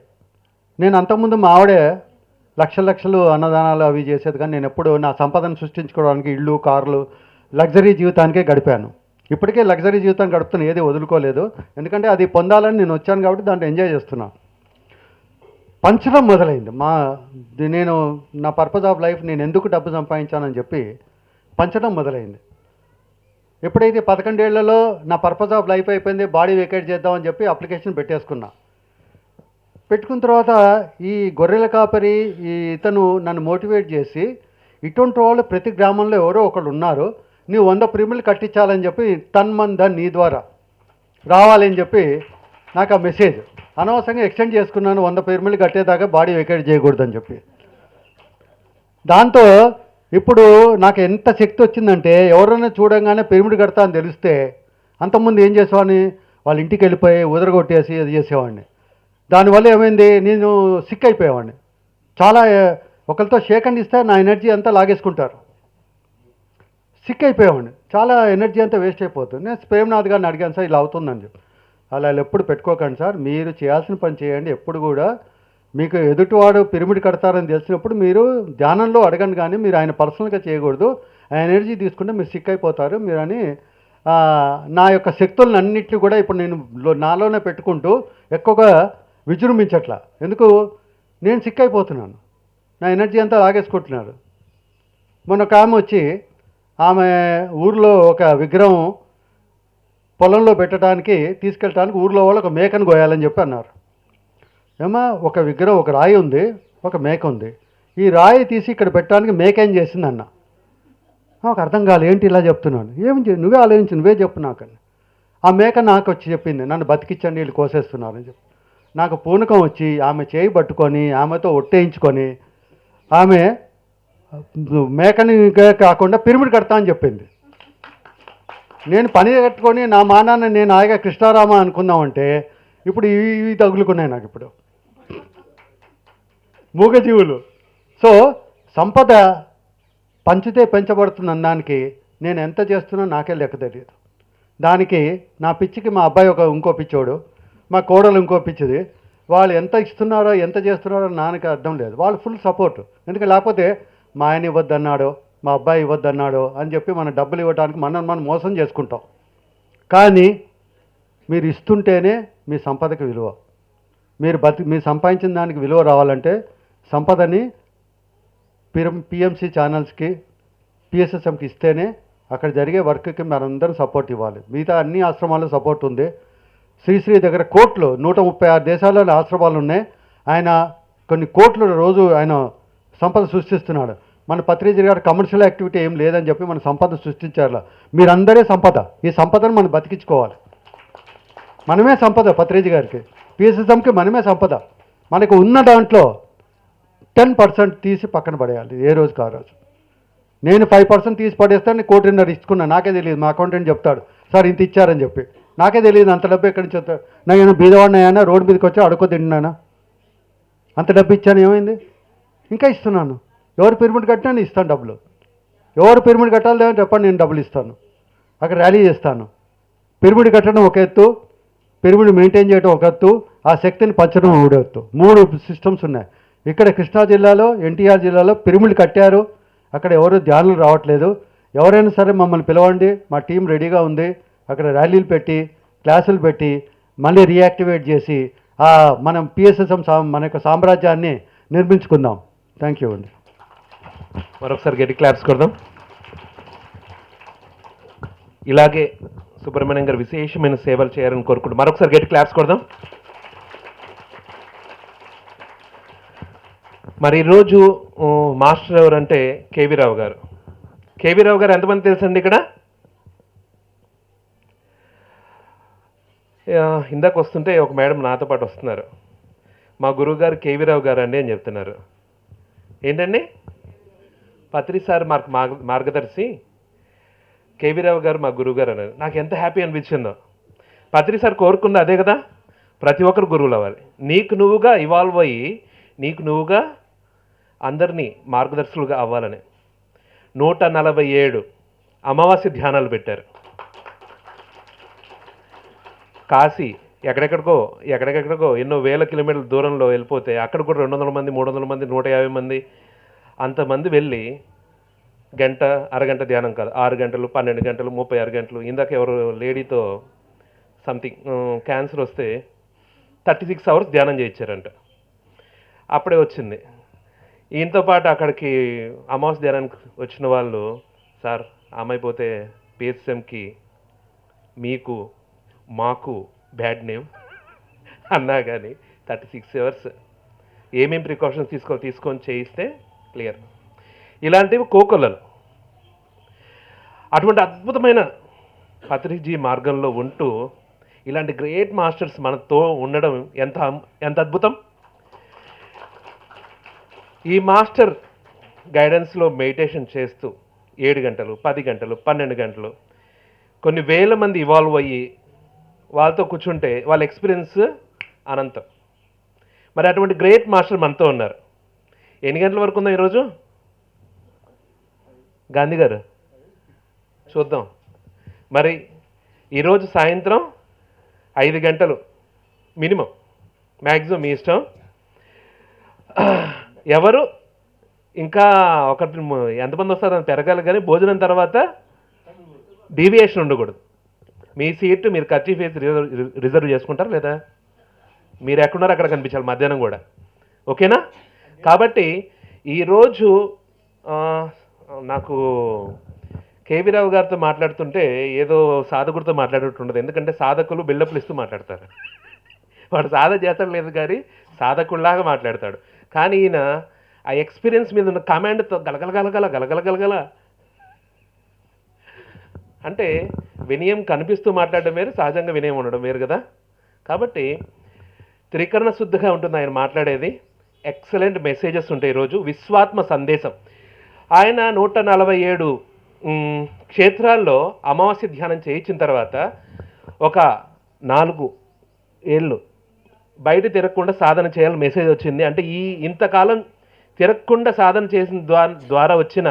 నేను అంతకుముందు మా ఆవిడే లక్షలు అన్నదానాలు అవి చేసేది, కానీ నేను ఎప్పుడు నా సంపదను సృష్టించుకోవడానికి ఇళ్ళు, కార్లు, లగ్జరీ జీవితానికే గడిపాను. ఇప్పటికే లగ్జరీ జీవితాన్ని గడుపుతాను, ఏది వదులుకోలేదు. ఎందుకంటే అది పొందాలని నేను వచ్చాను కాబట్టి దాంట్లో ఎంజాయ్ చేస్తున్నాను. పంచడం మొదలైంది. నేను నా పర్పస్ ఆఫ్ లైఫ్, నేను ఎందుకు డబ్బు సంపాదించానని చెప్పి పంచడం మొదలైంది. ఎప్పుడైతే 11 ఏళ్లలో నా పర్పస్ ఆఫ్ లైఫ్ అయిపోయింది, బాడీ వేకేట్ చేద్దామని చెప్పి అప్లికేషన్ పెట్టేసుకున్నా. పెట్టుకున్న తర్వాత ఈ గొర్రెల కాపరి ఇతను నన్ను మోటివేట్ చేసి, ఇటువంటి వాళ్ళు ప్రతి గ్రామంలో ఎవరో ఒకళ్ళు ఉన్నారు, నీవు 100 పిరమిడ్లు కట్టించాలని చెప్పి తన్మంద నీ ద్వారా రావాలని చెప్పి నాకు ఆ మెసేజ్. అనవసరంగా ఎక్స్టెండ్ చేసుకున్నాను, 100 పిరమిడ్లు కట్టేదాకా బాడీ వేకేట్ చేయకూడదని చెప్పి. దాంతో ఇప్పుడు నాకు ఎంత శక్తి వచ్చిందంటే, ఎవరైనా చూడంగానే పిరమిడ్ కడతా అని తెలిస్తే, అంతకుముందు ఏం చేసేవాడిని, వాళ్ళ ఇంటికి వెళ్ళిపోయి ఉదరగొట్టేసి అది చేసేవాడిని. దానివల్ల ఏమైంది, నేను సిక్ అయిపోయేవాడిని. చాలా ఒకరితో షేక్ హ్యాండ్ ఇస్తే నా ఎనర్జీ అంతా లాగేసుకుంటారు. సిక్ అయిపోయేవాడిని, చాలా ఎనర్జీ అంతా వేస్ట్ అయిపోతుంది. నేను ప్రేమనాథ్ గారిని అడిగాను, సార్ ఇలా అవుతుందని చెప్పి. అలా ఎప్పుడు పెట్టుకోకండి సార్, మీరు చేయాల్సిన పని చేయండి. ఎప్పుడు కూడా మీకు ఎదుటివాడు పిరమిడ్ కడతారని తెలిసినప్పుడు మీరు ధ్యానంలో అడగండి, కానీ మీరు ఆయన పర్సనల్గా చేయకూడదు. ఆ ఎనర్జీ తీసుకుంటే మీరు సిక్ అయిపోతారు మీరని నా యొక్క శక్తులను అన్నింటినీ కూడా ఇప్పుడు నేను నాలోనే పెట్టుకుంటూ ఎక్కువగా విజృంభించట్లా. ఎందుకు, నేను సిక్ అయిపోతున్నాను, నా ఎనర్జీ అంతా లాగేసుకుంటున్నాడు. మొన్న ఒక ఆమె వచ్చి, ఆమె ఊర్లో ఒక విగ్రహం పొలంలో పెట్టడానికి తీసుకెళ్ళడానికి ఊర్లో వాళ్ళు ఒక మేకను కోయాలని చెప్పి అన్నారు. ఏమో ఒక విగ్రహం, ఒక రాయి ఉంది, ఒక మేక ఉంది, ఈ రాయి తీసి ఇక్కడ పెట్టడానికి మేక ఏం చేసిందన్న. నాకు అర్థం కాలేదు, ఏంటి ఇలా చెప్తున్నాను, నువ్వే ఆలోచించు, నువ్వే చెప్పు నాకని. ఆ మేక నాకు వచ్చి చెప్పింది, నన్ను బతికించండి, వీళ్ళు కోసేస్తున్నారని చెప్పి. నాకు పూనకం వచ్చి ఆమె చేయి పట్టుకొని ఆమెతో ఒట్టేయించుకొని ఆమె మేకని కాకుండా పిరమిడ్ కడతా అని చెప్పింది. నేను పని కట్టుకొని నా మానాన్ని నేను హాయిగా కృష్ణారామ అనుకుందామంటే ఇప్పుడు ఇవి తగులుకున్నాయి నాకు ఇప్పుడు మూగజీవులు. సో సంపద పంచితే పెంచబడుతున్న దానికి నేను ఎంత చేస్తున్నా నాకే లెక్క తెలియదు. దానికి నా పిచ్చికి మా అబ్బాయి ఇంకో పిచ్చోడు, మా కోడలు ఇంకో పిచ్చిది. వాళ్ళు ఎంత ఇస్తున్నారో ఎంత చేస్తున్నారో నాన్నకి అర్థం లేదు. వాళ్ళు ఫుల్ సపోర్ట్. ఎందుకంటే లేకపోతే మా ఆయన ఇవ్వద్దన్నాడో మా అబ్బాయి ఇవ్వద్దన్నాడో అని చెప్పి మన డబ్బులు ఇవ్వడానికి మనం మోసం చేసుకుంటాం. కానీ మీరు ఇస్తుంటేనే మీ సంపదకి విలువ. మీరు సంపాదించిన దానికి విలువ రావాలంటే సంపదని పిఎంసి ఛానల్స్కి పిఎస్ఎస్ఎంకి ఇస్తేనే అక్కడ జరిగే వర్క్కి మనందరం సపోర్ట్ ఇవ్వాలి. మిగతా అన్ని ఆశ్రమాల్లో సపోర్ట్ ఉంది. శ్రీశ్రీ దగ్గర కోట్లు 136 దేశాలలో ఆశ్రమాలు ఉన్నాయి. ఆయన కొన్ని కోట్లు రోజు ఆయన సంపద సృష్టిస్తున్నాడు. మన పత్రిజీ గారు కమర్షియల్ యాక్టివిటీ ఏం లేదని చెప్పి మన సంపద సృష్టించారు. మీరందరే సంపద. ఈ సంపదను మనం బతికించుకోవాలి. మనమే సంపద. పత్రిజీ గారికి పిఎస్ఎస్ఎంకి మనమే సంపద. మనకు ఉన్న దాంట్లో 10% తీసి పక్కన పడేయాలి ఏ రోజుకి ఆ రోజు. నేను 5% తీసి పడేస్తాను, 1.5 ఇచ్చుకున్నాను. నాకే తెలియదు. మా అకౌంటెంట్ చెప్తాడు, సార్ ఇంత ఇచ్చారని చెప్పి. నాకే తెలియదు అంత డబ్బు ఎక్కడి నుంచి వస్తాడు. నేను బీదవాడినైనా రోడ్డు మీదకి వచ్చి అడుక్కో తింటున్నానా? అంత డబ్బు ఇచ్చాను, ఏమైంది? ఇంకా ఇస్తున్నాను. ఎవరు పిరమిడ్ కట్టినా నేను ఇస్తాను డబ్బులు. ఎవరు పిరమిడ్ కట్టాలి చెప్పండి, నేను డబ్బులు ఇస్తాను. అక్కడ ర్యాలీ చేస్తాను. పిరమిడ్ కట్టడం ఒక ఎత్తు, పిరమిడ్ మెయింటైన్ చేయడం ఒక ఎత్తు, ఆ శక్తిని పంచడం ఒక ఎత్తు. 3 సిస్టమ్స్ ఉన్నాయి. ఇక్కడ కృష్ణా జిల్లాలో, ఎన్టీఆర్ జిల్లాలో పిరమిడ్ కట్టారు. అక్కడ ఎవరు ధ్యానులు రావట్లేదు. ఎవరైనా సరే మమ్మల్ని పిలవండి, మా టీం రెడీగా ఉంది. అక్కడ ర్యాలీలు పెట్టి, క్లాసులు పెట్టి, మళ్ళీ రీయాక్టివేట్ చేసి మనం పిఎస్ఎస్ఎం మన యొక్క సామ్రాజ్యాన్ని నిర్మించుకుందాం. థ్యాంక్ యూ అండి. మరొకసారి గట్టి క్లాప్స్ కొడదాం. ఇలాగే సుబ్రహ్మణ్యం గారు విశేషమైన సేవలు చేయాలని కోరుకుంటూ మరొకసారి గట్టి క్లాప్స్ కొడదాం. మరి ఈరోజు మాస్టర్ ఎవరంటే కేవీ రావు గారు. కేవీ రావు గారు ఎంతమంది తెలుసండి ఇక్కడ? ఇందాక వస్తుంటే ఒక మేడం నాతో పాటు వస్తున్నారు. మా గురువు గారు కేవీ రావు గారు అండి అని చెప్తున్నారు. ఏంటండి? పత్రి సార్ మార్గదర్శి, కేవీ రావు గారు మా గురువు గారు అన్నారు. నాకు ఎంత హ్యాపీ అనిపించిందో. పత్రి సార్ కోరుకుంది అదే కదా, ప్రతి ఒక్కరు గురువులు అవ్వాలి. నీకు నువ్వుగా ఇవాల్వ్ అయ్యి, నీకు నువ్వుగా అందరినీ మార్గదర్శులుగా అవ్వాలని 147 అమావాస్య ధ్యానాలు పెట్టారు. కాశీ ఎక్కడెక్కడికో ఎన్నో వేల కిలోమీటర్ల దూరంలో వెళ్ళిపోతే అక్కడ కూడా 200 మంది, 300 మంది, 150 మంది అంతమంది వెళ్ళి గంట, అరగంట ధ్యానం కాదు, 6 గంటలు, 12 గంటలు, 36 గంటలు. ఇందాక ఎవరు లేడీతో సంథింగ్ క్యాన్సర్ వస్తే 36 అవర్స్ ధ్యానం చేయించారంట. అప్పుడే వచ్చింది. ఈయనతో పాటు అక్కడికి అమావాస్య ధ్యానానికి వచ్చిన వాళ్ళు, సార్ అమ్మైపోతే పిఎస్ఎంకి మీకు మాకు బ్యాడ్ నేమ్ అన్నా కానీ 36 అవర్స్ ఏమేమి ప్రికాషన్స్ తీసుకొని చేయిస్తే క్లియర్. ఇలాంటివి కోకొల్లలు. అటువంటి అద్భుతమైన పత్రిజీ మార్గంలో ఉంటూ ఇలాంటి గ్రేట్ మాస్టర్స్ మనతో ఉండడం ఎంత అద్భుతం. ఈ మాస్టర్ గైడెన్స్లో మెడిటేషన్ చేస్తూ 7 గంటలు, 10 గంటలు, 12 గంటలు కొన్ని వేల మంది ఇవాల్వ్ అయ్యి వాళ్ళతో కూర్చుంటే వాళ్ళ ఎక్స్పీరియన్స్ అనంతం. మరి అటువంటి గ్రేట్ మాస్టర్ మనతో ఉన్నారు. ఎన్ని గంటల వరకు ఉందా ఈరోజు? గాంధీ గారు చూద్దాం. మరి ఈరోజు సాయంత్రం 5 గంటలు మినిమం, మ్యాక్సిమం మీ ఇష్టం. ఎవరు ఇంకా ఎంతమంది వస్తారో పెరగాలి, కానీ భోజనం తర్వాత డీవియేషన్ ఉండకూడదు. మీ సీట్ మీరు ఖర్చు ఫేస్ రిజర్వ్ చేసుకుంటారు లేదా? మీరు ఎక్కడున్నారో అక్కడ కనిపించాలి మధ్యాహ్నం కూడా. ఓకేనా? కాబట్టి ఈరోజు నాకు కేవీ రావు గారితో మాట్లాడుతుంటే ఏదో సాధకుడితో మాట్లాడుతుండదు. ఎందుకంటే సాధకులు బిల్డప్లు ఇస్తూ మాట్లాడతారు. వాడు సాధన చేస్తాడు లేదు కానీ సాధకుల్లాగా మాట్లాడతాడు. కానీ ఈయన ఆ ఎక్స్పీరియన్స్ మీద ఉన్న కమాండ్తో గలగల అంటే వినయం కనిపిస్తూ మాట్లాడడం వేరు, సహజంగా వినయం ఉండడం వేరు కదా. కాబట్టి త్రికరణ శుద్ధిగా ఉంటుంది ఆయన మాట్లాడేది. ఎక్సలెంట్ మెసేజెస్ ఉంటాయి. ఈరోజు విశ్వాత్మ సందేశం. ఆయన 147 క్షేత్రాల్లో అమావాస్య ధ్యానం చేయించిన తర్వాత ఒక 4 ఏళ్ళు బయట తిరగకుండా సాధన చేయాలని మెసేజ్ వచ్చింది. అంటే ఇంతకాలం తిరగకుండా సాధన చేసిన ద్వారా వచ్చిన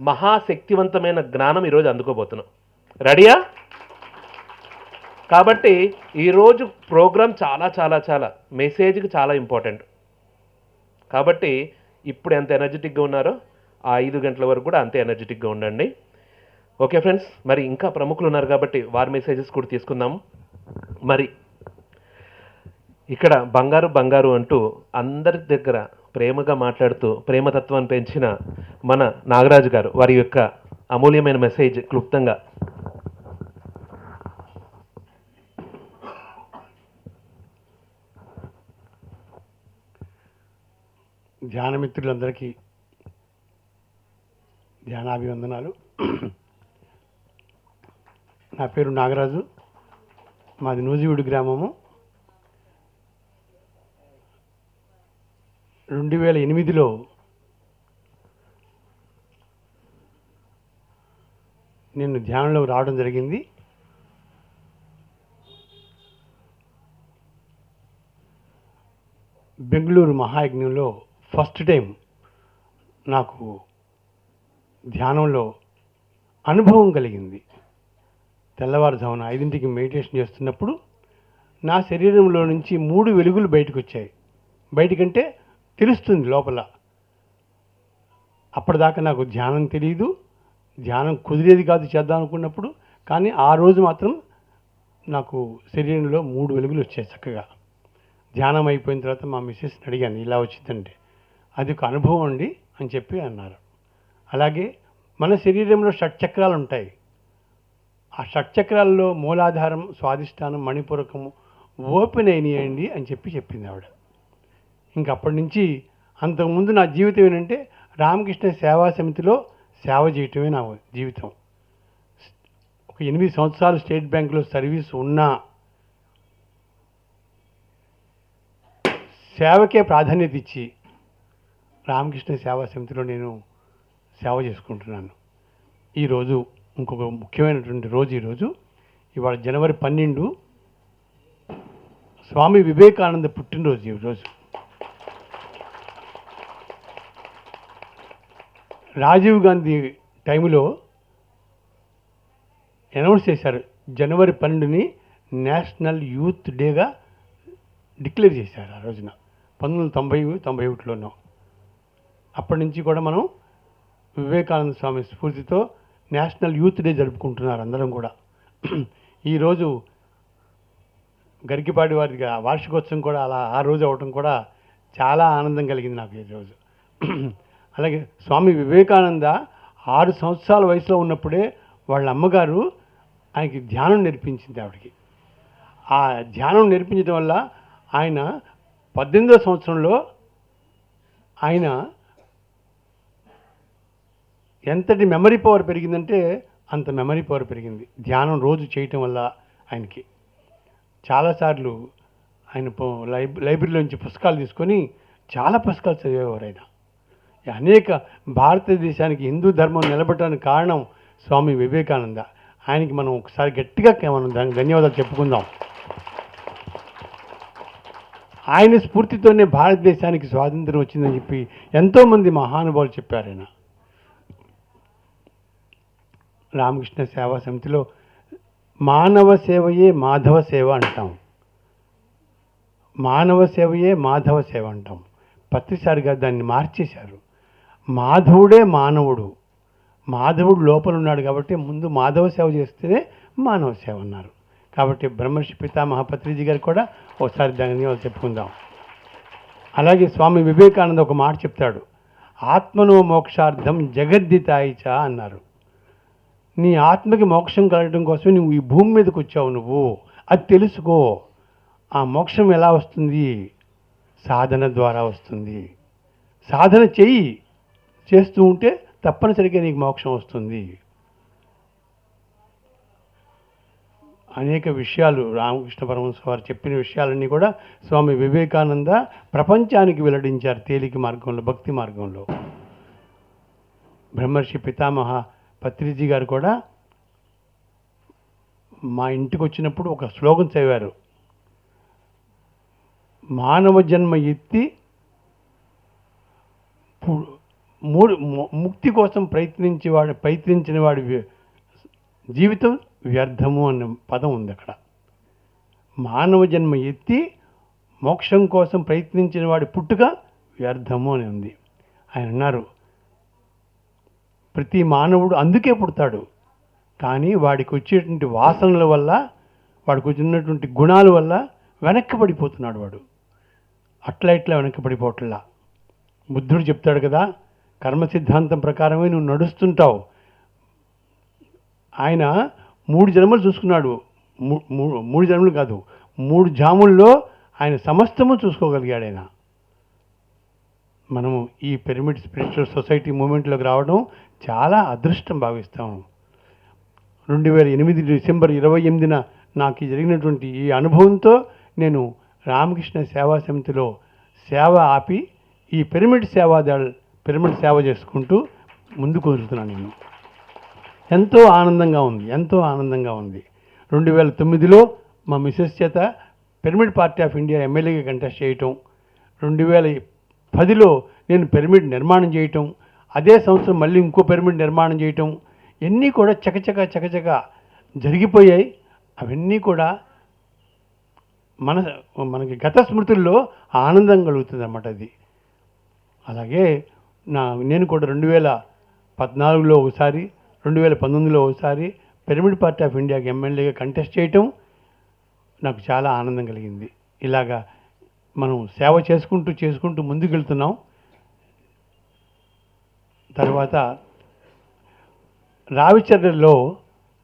మహాశక్తివంతమైన జ్ఞానం ఈరోజు అందుకోబోతున్నాం. రెడీయా? కాబట్టి ఈరోజు ప్రోగ్రాం చాలా చాలా చాలా మెసేజ్కి చాలా ఇంపార్టెంట్. కాబట్టి ఇప్పుడు ఎంత ఎనర్జెటిక్గా ఉన్నారో ఆ 5 గంటల వరకు కూడా అంతే ఎనర్జెటిక్గా ఉండండి. ఓకే ఫ్రెండ్స్, మరి ఇంకా ప్రముఖులు ఉన్నారు కాబట్టి వారి మెసేజెస్ కూడా తీసుకుందాము. మరి ఇక్కడ బంగారు బంగారు అంటూ అందరి దగ్గర ప్రేమగా మాట్లాడుతూ ప్రేమతత్వాన్ని పెంచిన మన నాగరాజు గారు వారి యొక్క అమూల్యమైన మెసేజ్ క్లుప్తంగా. ధ్యానమిత్రులందరికీ ధ్యానాభివందనాలు. నా పేరు నాగరాజు, మాది నూజివీడు గ్రామము. 2008లో నేను ధ్యానంలో రావడం జరిగింది. బెంగళూరు మహాయజ్ఞంలో ఫస్ట్ టైం నాకు ధ్యానంలో అనుభవం కలిగింది. తెల్లవారుజామున 5ంటికి మెడిటేషన్ చేస్తున్నప్పుడు నా శరీరంలో నుంచి 3 వెలుగులు బయటకు వచ్చాయి. బయటికంటే తెలుస్తుంది లోపల. అప్పటిదాకా నాకు ధ్యానం తెలియదు, ధ్యానం కుదిరేది కాదు చేద్దాం అనుకున్నప్పుడు. కానీ ఆ రోజు మాత్రం నాకు శరీరంలో 3 వెలుగులు వచ్చాయి చక్కగా. ధ్యానం అయిపోయిన తర్వాత మా మిస్సెస్ని అడిగాను, ఇలా వచ్చిందంటే అది ఒక అనుభవం అండి అని చెప్పి అన్నారు. అలాగే మన శరీరంలో షట్చక్రాలు ఉంటాయి. ఆ షట్చక్రాల్లో మూలాధారం, స్వాధిష్టానం, మణిపూరకము ఓపెన్ అయినాయండి అని చెప్పింది ఆవిడ. ఇంక అప్పటి నుంచి అంతకుముందు నా జీవితం ఏంటంటే రామకృష్ణ సేవా సమితిలో సేవ చేయటమే నా జీవితం. ఒక 8 సంవత్సరాలు స్టేట్ బ్యాంకులో సర్వీస్ ఉన్నా సేవకే ప్రాధాన్యత ఇచ్చి రామకృష్ణ సేవా సమితిలో నేను సేవ చేసుకుంటున్నాను. ఈరోజు ఇంకొక ముఖ్యమైనటువంటి రోజు. ఇవాళ జనవరి 12 స్వామి వివేకానంద పుట్టినరోజు. ఈరోజు రాజీవ్ గాంధీ టైంలో అనౌన్స్ చేశారు, జనవరి 12ని నేషనల్ యూత్ డేగా డిక్లేర్ చేశారు. ఆ రోజున 1991లోనో. అప్పటి నుంచి కూడా మనం వివేకానంద స్వామి స్ఫూర్తితో నేషనల్ యూత్ డే జరుపుకుంటున్నారు అందరం కూడా. ఈరోజు గరికిపాటి వారి వార్షికోత్సవం కూడా అలా ఆ రోజు అవటం కూడా చాలా ఆనందం కలిగింది నాకు ఈరోజు. అలాగే స్వామి వివేకానంద 6 సంవత్సరాల వయసులో ఉన్నప్పుడే వాళ్ళ అమ్మగారు ఆయనకి ధ్యానం నేర్పించింది ఆవిడకి. ఆ ధ్యానం నేర్పించడం వల్ల ఆయన 18వ సంవత్సరంలో ఆయన ఎంతటి మెమరీ పవర్ పెరిగిందంటే అంత మెమరీ పవర్ పెరిగింది ధ్యానం రోజు చేయటం వల్ల. ఆయనకి చాలాసార్లు ఆయన లైబ్రరీలోంచి పుస్తకాలు తీసుకొని చాలా పుస్తకాలు చదివేవారు. ఆయన అనేక భారతదేశానికి హిందూ ధర్మం నిలబడటానికి కారణం స్వామి వివేకానంద. ఆయనకి మనం ఒకసారి గట్టిగా మనం దానికి ధన్యవాదాలు చెప్పుకుందాం. ఆయన స్ఫూర్తితోనే భారతదేశానికి స్వాతంత్రం వచ్చిందని చెప్పి ఎంతోమంది మహానుభావులు చెప్పారు. ఆయన రామకృష్ణ సేవా సమితిలో మానవ సేవయే మాధవ సేవ అంటాం. మానవ సేవయే మాధవ సేవ అంటాం. పత్రిసారిగా దాన్ని మార్చేశారు. మాధవుడే మానవుడు. మాధవుడు లోపల ఉన్నాడు కాబట్టి ముందు మాధవ సేవ చేస్తేనే మానవ సేవ అన్నారు. కాబట్టి బ్రహ్మర్షి పితామహ పత్రిజీ గారికి కూడా ఒకసారి ధన్యవాదాలు చెప్పుకుందాం. అలాగే స్వామి వివేకానంద ఒక మాట చెప్తాడు, ఆత్మనో మోక్షార్థం జగద్దితాయిచ అన్నారు. నీ ఆత్మకి మోక్షం కలగడం కోసమే నువ్వు ఈ భూమి మీదకి వచ్చావు. నువ్వు అది తెలుసుకో. ఆ మోక్షం ఎలా వస్తుంది? సాధన ద్వారా వస్తుంది. సాధన చెయ్యి. చేస్తూ ఉంటే తప్పనిసరిగా నీకు మోక్షం వస్తుంది. అనేక విషయాలు రామకృష్ణ పరమహంస వారు చెప్పిన విషయాలన్నీ కూడా స్వామి వివేకానంద ప్రపంచానికి వెల్లడించారు తేలిక మార్గంలో, భక్తి మార్గంలో. బ్రహ్మర్షి పితామహ పత్రిజీ గారు కూడా మా ఇంటికి వచ్చినప్పుడు ఒక శ్లోకం చదివారు. మానవ జన్మ ఎత్తి ముక్తి కోసం ప్రయత్నించిన వాడి జీవితం వ్యర్థము అన్న పదం ఉంది అక్కడ. మానవ జన్మ ఎత్తి మోక్షం కోసం ప్రయత్నించిన వాడి పుట్టుక వ్యర్థము అని ఉంది. ఆయన అన్నారు, ప్రతి మానవుడు అందుకే పుడతాడు. కానీ వాడికి వచ్చేటువంటి వాసనల వల్ల, వాడికి వచ్చినటువంటి గుణాల వల్ల వెనక్కబడిపోతున్నాడు వాడు. అట్లా ఇట్లా వెనక్కబడిపోవట్లా. బుద్ధుడు చెప్తాడు కదా, కర్మ సిద్ధాంతం ప్రకారమే నువ్వు నడుస్తుంటావు. ఆయన 3 జన్మలు చూసుకున్నాడు. 3 జన్మలు కాదు, 3 జాముల్లో ఆయన సమస్తము చూసుకోగలిగాడు ఆయన. మనము ఈ పిరమిడ్ స్పిరిచువల్ సొసైటీ మూమెంట్లోకి రావడం చాలా అదృష్టం భావిస్తాం. 2008 డిసెంబర్ 28న నాకు జరిగినటువంటి ఈ అనుభవంతో నేను రామకృష్ణ సేవా సమితిలో సేవ ఆపి ఈ పిరమిడ్ సేవ చేసుకుంటూ ముందుకు వస్తున్నాను నేను. ఎంతో ఆనందంగా ఉంది. 2009లో మా మిసెస్ చేత పిరమిడ్ పార్టీ ఆఫ్ ఇండియా ఎమ్మెల్యేగా కంటెస్ట్ చేయటం, 2010లో నేను పిరమిడ్ నిర్మాణం చేయటం, అదే సంవత్సరం మళ్ళీ ఇంకో పిరమిడ్ నిర్మాణం చేయటం, ఇవన్నీ కూడా చకచక జరిగిపోయాయి. అవన్నీ కూడా మనకి గత స్మృతుల్లో ఆనందం కలుగుతుంది అన్నమాట అది. అలాగే నేను కూడా 2014లో ఒకసారి, 2019లో ఒకసారి పిరమిడ్ పార్టీ ఆఫ్ ఇండియాకి ఎమ్మెల్యేగా కంటెస్ట్ చేయటం నాకు చాలా ఆనందం కలిగింది. ఇలాగా మనం సేవ చేసుకుంటూ ముందుకు వెళ్తున్నాం. తర్వాత రావిచర్యలో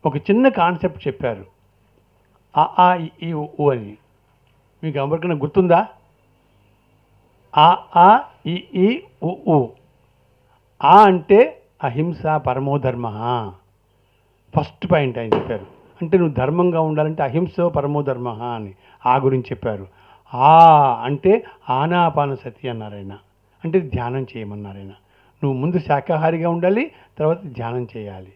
ఒక చిన్న కాన్సెప్ట్ చెప్పారు, ఆ ఈ ఉ అని. మీకు ఎవరికైనా గుర్తుందా? ఆ ఈ ఉ. ఆ అంటే అహింస పరమోధర్మ. ఫస్ట్ పాయింట్ ఆయన చెప్పారు. అంటే నువ్వు ధర్మంగా ఉండాలంటే అహింస పరమోధర్మ అని ఆ గురించి చెప్పారు. ఆ అంటే ఆనాపానసతి అన్నారు ఆయన. అంటే ధ్యానం చేయమన్నారు ఆయన. నువ్వు ముందు శాకాహారిగా ఉండాలి, తర్వాత ధ్యానం చేయాలి.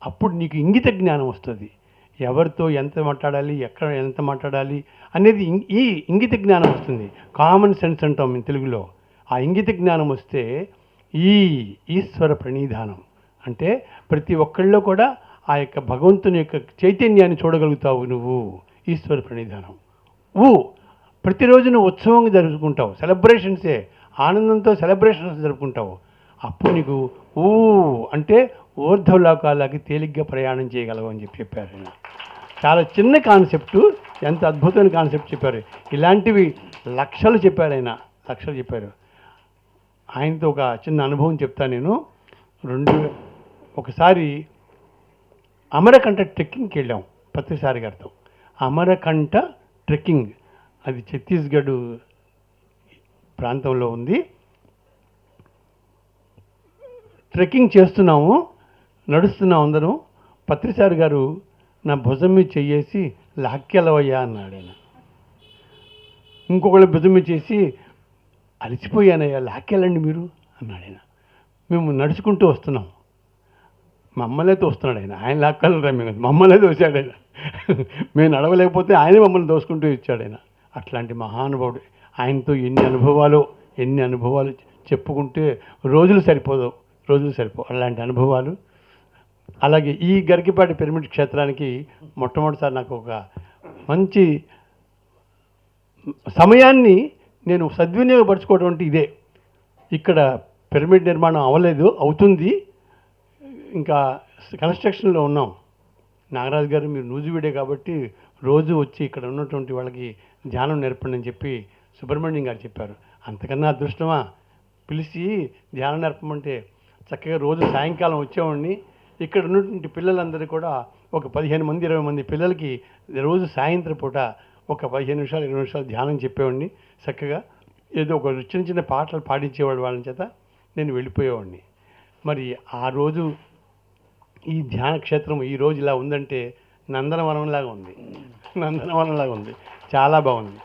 అప్పుడు నీకు ఇంగిత జ్ఞానం వస్తుంది. ఎవరితో ఎంత మాట్లాడాలి, ఎక్కడ ఎంత మాట్లాడాలి అనేది ఈ ఇంగిత జ్ఞానం వస్తుంది. కామన్ సెన్స్ అంటాం మేము తెలుగులో. ఆ ఇంగిత జ్ఞానం వస్తే ఈ ఈశ్వర ప్రణిధానం అంటే ప్రతి ఒక్కళ్ళలో కూడా ఆ యొక్క భగవంతుని యొక్క చైతన్యాన్ని చూడగలుగుతావు నువ్వు. ఈశ్వర ప్రణిధానం. ప్రతిరోజు నువ్వు ఉత్సవంగా జరుపుకుంటావు, సెలబ్రేషన్సే, ఆనందంతో సెలబ్రేషన్స్ జరుపుకుంటావు. అప్పుడు నీకు అంటే ఊర్ధ్వలోకాలకి తేలిగ్గా ప్రయాణం చేయగలవు అని చెప్పారు ఆయన. చాలా చిన్న కాన్సెప్టు, ఎంత అద్భుతమైన కాన్సెప్ట్ చెప్పారు. ఇలాంటివి లక్షలు చెప్పారు ఆయన, లక్షలు చెప్పారు. ఆయనతో ఒక చిన్న అనుభవం చెప్తాను నేను. ఒకసారి అమరకంఠ ట్రెక్కింగ్కి వెళ్ళాం పత్రిసారి గారితో. అమరకంఠ ట్రెక్కింగ్ అది ఛత్తీస్గఢ్ ప్రాంతంలో ఉంది. ట్రెక్కింగ్ చేస్తున్నాము, నడుస్తున్నాం అందరం. పత్రిసారి గారు నా భుజం మీద చెయ్యేసి లాక్కెలవయ్యా అన్నాడు ఆయన. ఇంకొకళ్ళు భుజం మీద చేసి అలసిపోయానయ్యా లాక్కెళ్ళండి మీరు అన్నాడు ఆయన. మేము నడుచుకుంటూ వస్తున్నాం, మమ్మల్నే తోస్తున్నాడు ఆయన. ఆయన లాక్కెళ్ళరా మేము, మమ్మల్నే తోసాడు ఆయన. మేము నడవలేకపోతే ఆయనే మమ్మల్ని దోసుకుంటూ ఇచ్చాడు ఆయన. అట్లాంటి మహానుభావుడు. ఆయనతో ఎన్ని అనుభవాలు చెప్పుకుంటే రోజులు సరిపోవు. అలాంటి అనుభవాలు. అలాగే ఈ గరికిపాటి పిరమిడ్ క్షేత్రానికి మొట్టమొదటిసారి నాకు ఒక మంచి సమయాన్ని నేను సద్వినియోగపరచుకోవడం అంటే ఇదే. ఇక్కడ పిరమిడ్ నిర్మాణం అవ్వలేదు, అవుతుంది, ఇంకా కన్స్ట్రక్షన్లో ఉన్నాం. నాగరాజు గారు మీరు నూజివీడే కాబట్టి రోజు వచ్చి ఇక్కడ ఉన్నటువంటి వాళ్ళకి ధ్యానం నేర్పండి అని చెప్పి సుబ్రహ్మణ్యం గారు చెప్పారు. అంతకన్నా అదృష్టమా? పిలిచి ధ్యానం నేర్పమంటే చక్కగా రోజు సాయంకాలం వచ్చేవాడిని. ఇక్కడ ఉన్నటువంటి పిల్లలందరూ కూడా ఒక 15 మంది 20 మంది పిల్లలకి రోజు సాయంత్రం పూట ఒక 15 నిమిషాలు 20 నిమిషాలు ధ్యానం చెప్పేవాడిని. చక్కగా ఏదో ఒక చిన్న పాటలు పాడించేవాడు వాళ్ళ చేత, నేను వెళ్ళిపోయేవాడిని. మరి ఆ రోజు ఈ ధ్యాన క్షేత్రం ఈరోజు ఇలా ఉందంటే నందనవనంలాగా ఉంది. చాలా బాగుంది.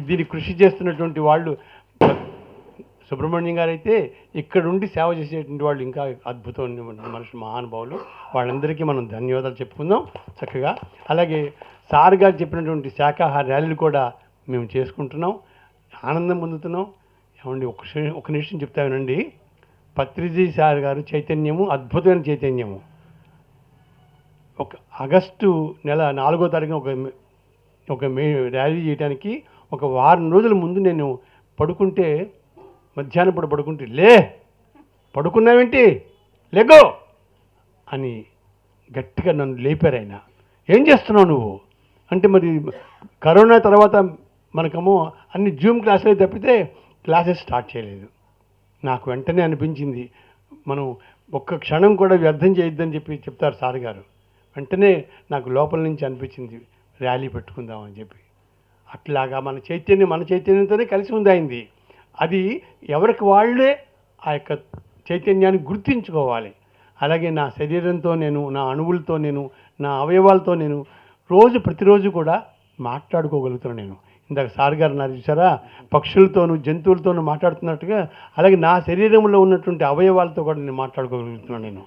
దీన్ని కృషి చేస్తున్నటువంటి వాళ్ళు సుబ్రహ్మణ్యం గారు అయితే ఇక్కడుండి సేవ చేసేటువంటి వాళ్ళు ఇంకా అద్భుతమైన మనుషులు, మహానుభావులు. వాళ్ళందరికీ మనం ధన్యవాదాలు చెప్పుకుందాం చక్కగా. అలాగే సార్ గారు చెప్పినటువంటి శాకాహార ర్యాలీలు కూడా మేము చేసుకుంటున్నాం, ఆనందం పొందుతున్నాం. ఏమండి ఒక నిమిషం చెప్తానండి. పత్రిజీ సార్ గారు చైతన్యము, అద్భుతమైన చైతన్యము. ఆగస్టు నెల 4వ తారీఖున ఒక ర్యాలీ చేయడానికి ఒక వారం రోజుల ముందు నేను పడుకుంటే, మధ్యాహ్నం పూట పడుకుంటే, పడుకున్నావేంటి లేగో అని గట్టిగా నన్ను లేపారు ఆయన. ఏం చేస్తున్నావు నువ్వు అంటే మరి కరోనా తర్వాత మనకేమో అన్ని జూమ్ క్లాసులే తప్పితే క్లాసెస్ స్టార్ట్ చేయలేదు. నాకు వెంటనే అనిపించింది, మనం ఒక్క క్షణం కూడా వ్యర్థం చేయొద్దని చెప్తారు సార్ గారు. వెంటనే నాకు లోపల నుంచి అనిపించింది ర్యాలీ పెట్టుకుందామని చెప్పి. అట్లాగా మన చైతన్యంతోనే కలిసి ఉందాయింది. అది ఎవరికి వాళ్ళే ఆ యొక్క చైతన్యాన్ని గుర్తించుకోవాలి. అలాగే నా శరీరంతో నేను, నా అణువులతో నేను, నా అవయవాలతో నేను ప్రతిరోజు కూడా మాట్లాడుకోగలుగుతున్నాను. నేను ఇందాక సార్ గారు నాకు చూసారా, పక్షులతోనూ జంతువులతోనూ మాట్లాడుతున్నట్టుగా అలాగే నా శరీరంలో ఉన్నటువంటి అవయవాలతో కూడా నేను మాట్లాడుకోగలుగుతున్నాను. నేను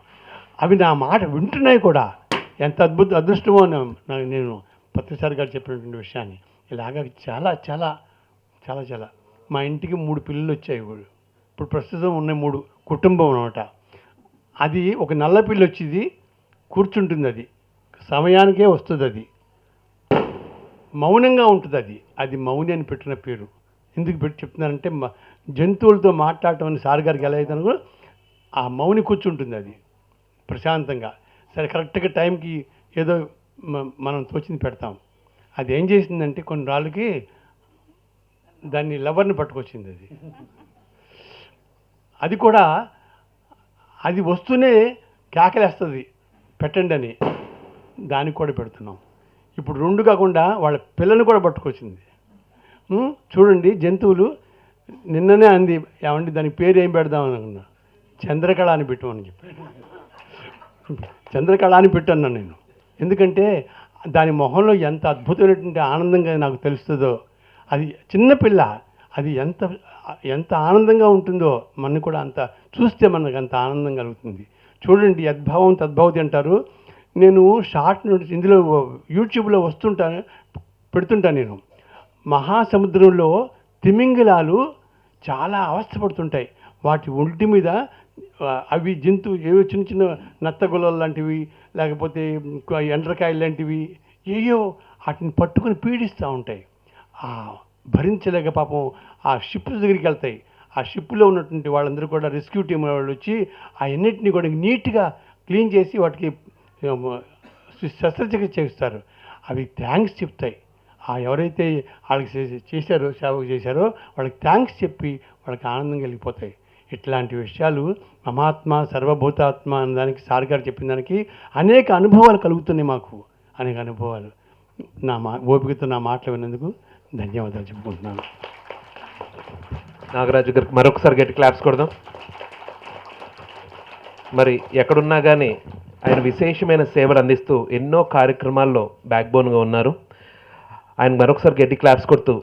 అవి నా మాట వింటున్నాయి కూడా. ఎంత అదృష్టమో నేను పత్రిసారి గారు చెప్పినటువంటి విషయాన్ని. ఇలాగ చాలా చాలా చాలా చాలా మా ఇంటికి 3 పిల్లలు వచ్చాయి. ఇప్పుడు ప్రస్తుతం ఉన్న 3 కుటుంబం అనమాట. అది ఒక నల్ల పిల్లి వచ్చేది కూర్చుంటుంది, అది సమయానికే వస్తుంది, అది మౌనంగా ఉంటుంది. అది మౌని అని పెట్టిన పేరు. ఎందుకు పెట్టి చెప్తున్నానంటే జంతువులతో మాట్లాడటం అని సార్ గారికి ఎలా అయితే అనుకో ఆ మౌని కూర్చుంటుంది అది ప్రశాంతంగా. సరే కరెక్ట్గా టైంకి ఏదో మనం తోచింది పెడతాం. అది ఏం చేసిందంటే కొన్ని రాళ్ళకి దాన్ని లవర్ని పట్టుకొచ్చింది. అది కూడా అది వస్తూనే కేకలేస్తుంది పెట్టండి అని. దానికి కూడా పెడుతున్నాం. ఇప్పుడు 2 కాకుండా వాళ్ళ పిల్లని కూడా పట్టుకొచ్చింది. చూడండి జంతువులు. నిన్ననే అంది, ఏమండి దానికి పేరు ఏం పెడదామని అనుకున్నా. చంద్రకళ అని పెట్టమని చెప్పి చంద్రకళ అని పెట్టాను నేను. ఎందుకంటే దాని మొహంలో ఎంత అద్భుతమైనటువంటి ఆనందంగా నాకు తెలుస్తుందో. అది చిన్నపిల్ల, అది ఎంత ఆనందంగా ఉంటుందో మనకు కూడా అంత చూస్తే మనకు అంత ఆనందం కలుగుతుంది. చూడండి, యద్భావం తద్భవతి అంటారు. నేను షార్ట్ నోట్స్ ఇందులో యూట్యూబ్లో పెడుతుంటాను నేను. మహాసముద్రంలో తిమింగలాలు చాలా అవస్థపడుతుంటాయి. వాటి ఒంటి మీద అవి ఏవో చిన్న చిన్న నత్తగుల్లలు లాంటివి, లేకపోతే ఎండ్రకాయలు లాంటివి ఏయో వాటిని పట్టుకుని పీడిస్తూ ఉంటాయి. భరించలేక పాపం ఆ షిప్ దగ్గరికి వెళ్తాయి. ఆ షిప్లో ఉన్నటువంటి వాళ్ళందరూ కూడా రెస్క్యూ టీం వాళ్ళు వచ్చి అన్నింటినీ కూడా నీట్గా క్లీన్ చేసి వాటికి శస్త్రచికిత్స చేస్తారు. అవి థ్యాంక్స్ చెప్తాయి. ఎవరైతే వాళ్ళకి చేశారో, సేవకు చేశారో వాళ్ళకి థ్యాంక్స్ చెప్పి వాళ్ళకి ఆనందం కలిగిపోతాయి. ఇట్లాంటి విషయాలు మమాత్మ సర్వభూతాత్మ అనే దానికి సార్ గారు చెప్పిన దానికి అనేక అనుభవాలు కలుగుతున్నాయి మాకు. అనేక అనుభవాలు. ఓపికతో నా మాటలు విన్నందుకు ధన్యవాదాలు చెప్పుకుంటున్నాను. నాగరాజు గారికి మరొకసారి గట్టి క్లాప్స్ కొడదాం. మరి ఎక్కడున్నా కానీ ఆయన విశేషమైన సేవలు అందిస్తూ ఎన్నో కార్యక్రమాల్లో బ్యాక్ బోన్గా ఉన్నారు. ఆయన మరొకసారి గట్టి క్లాప్స్ కొడుతూ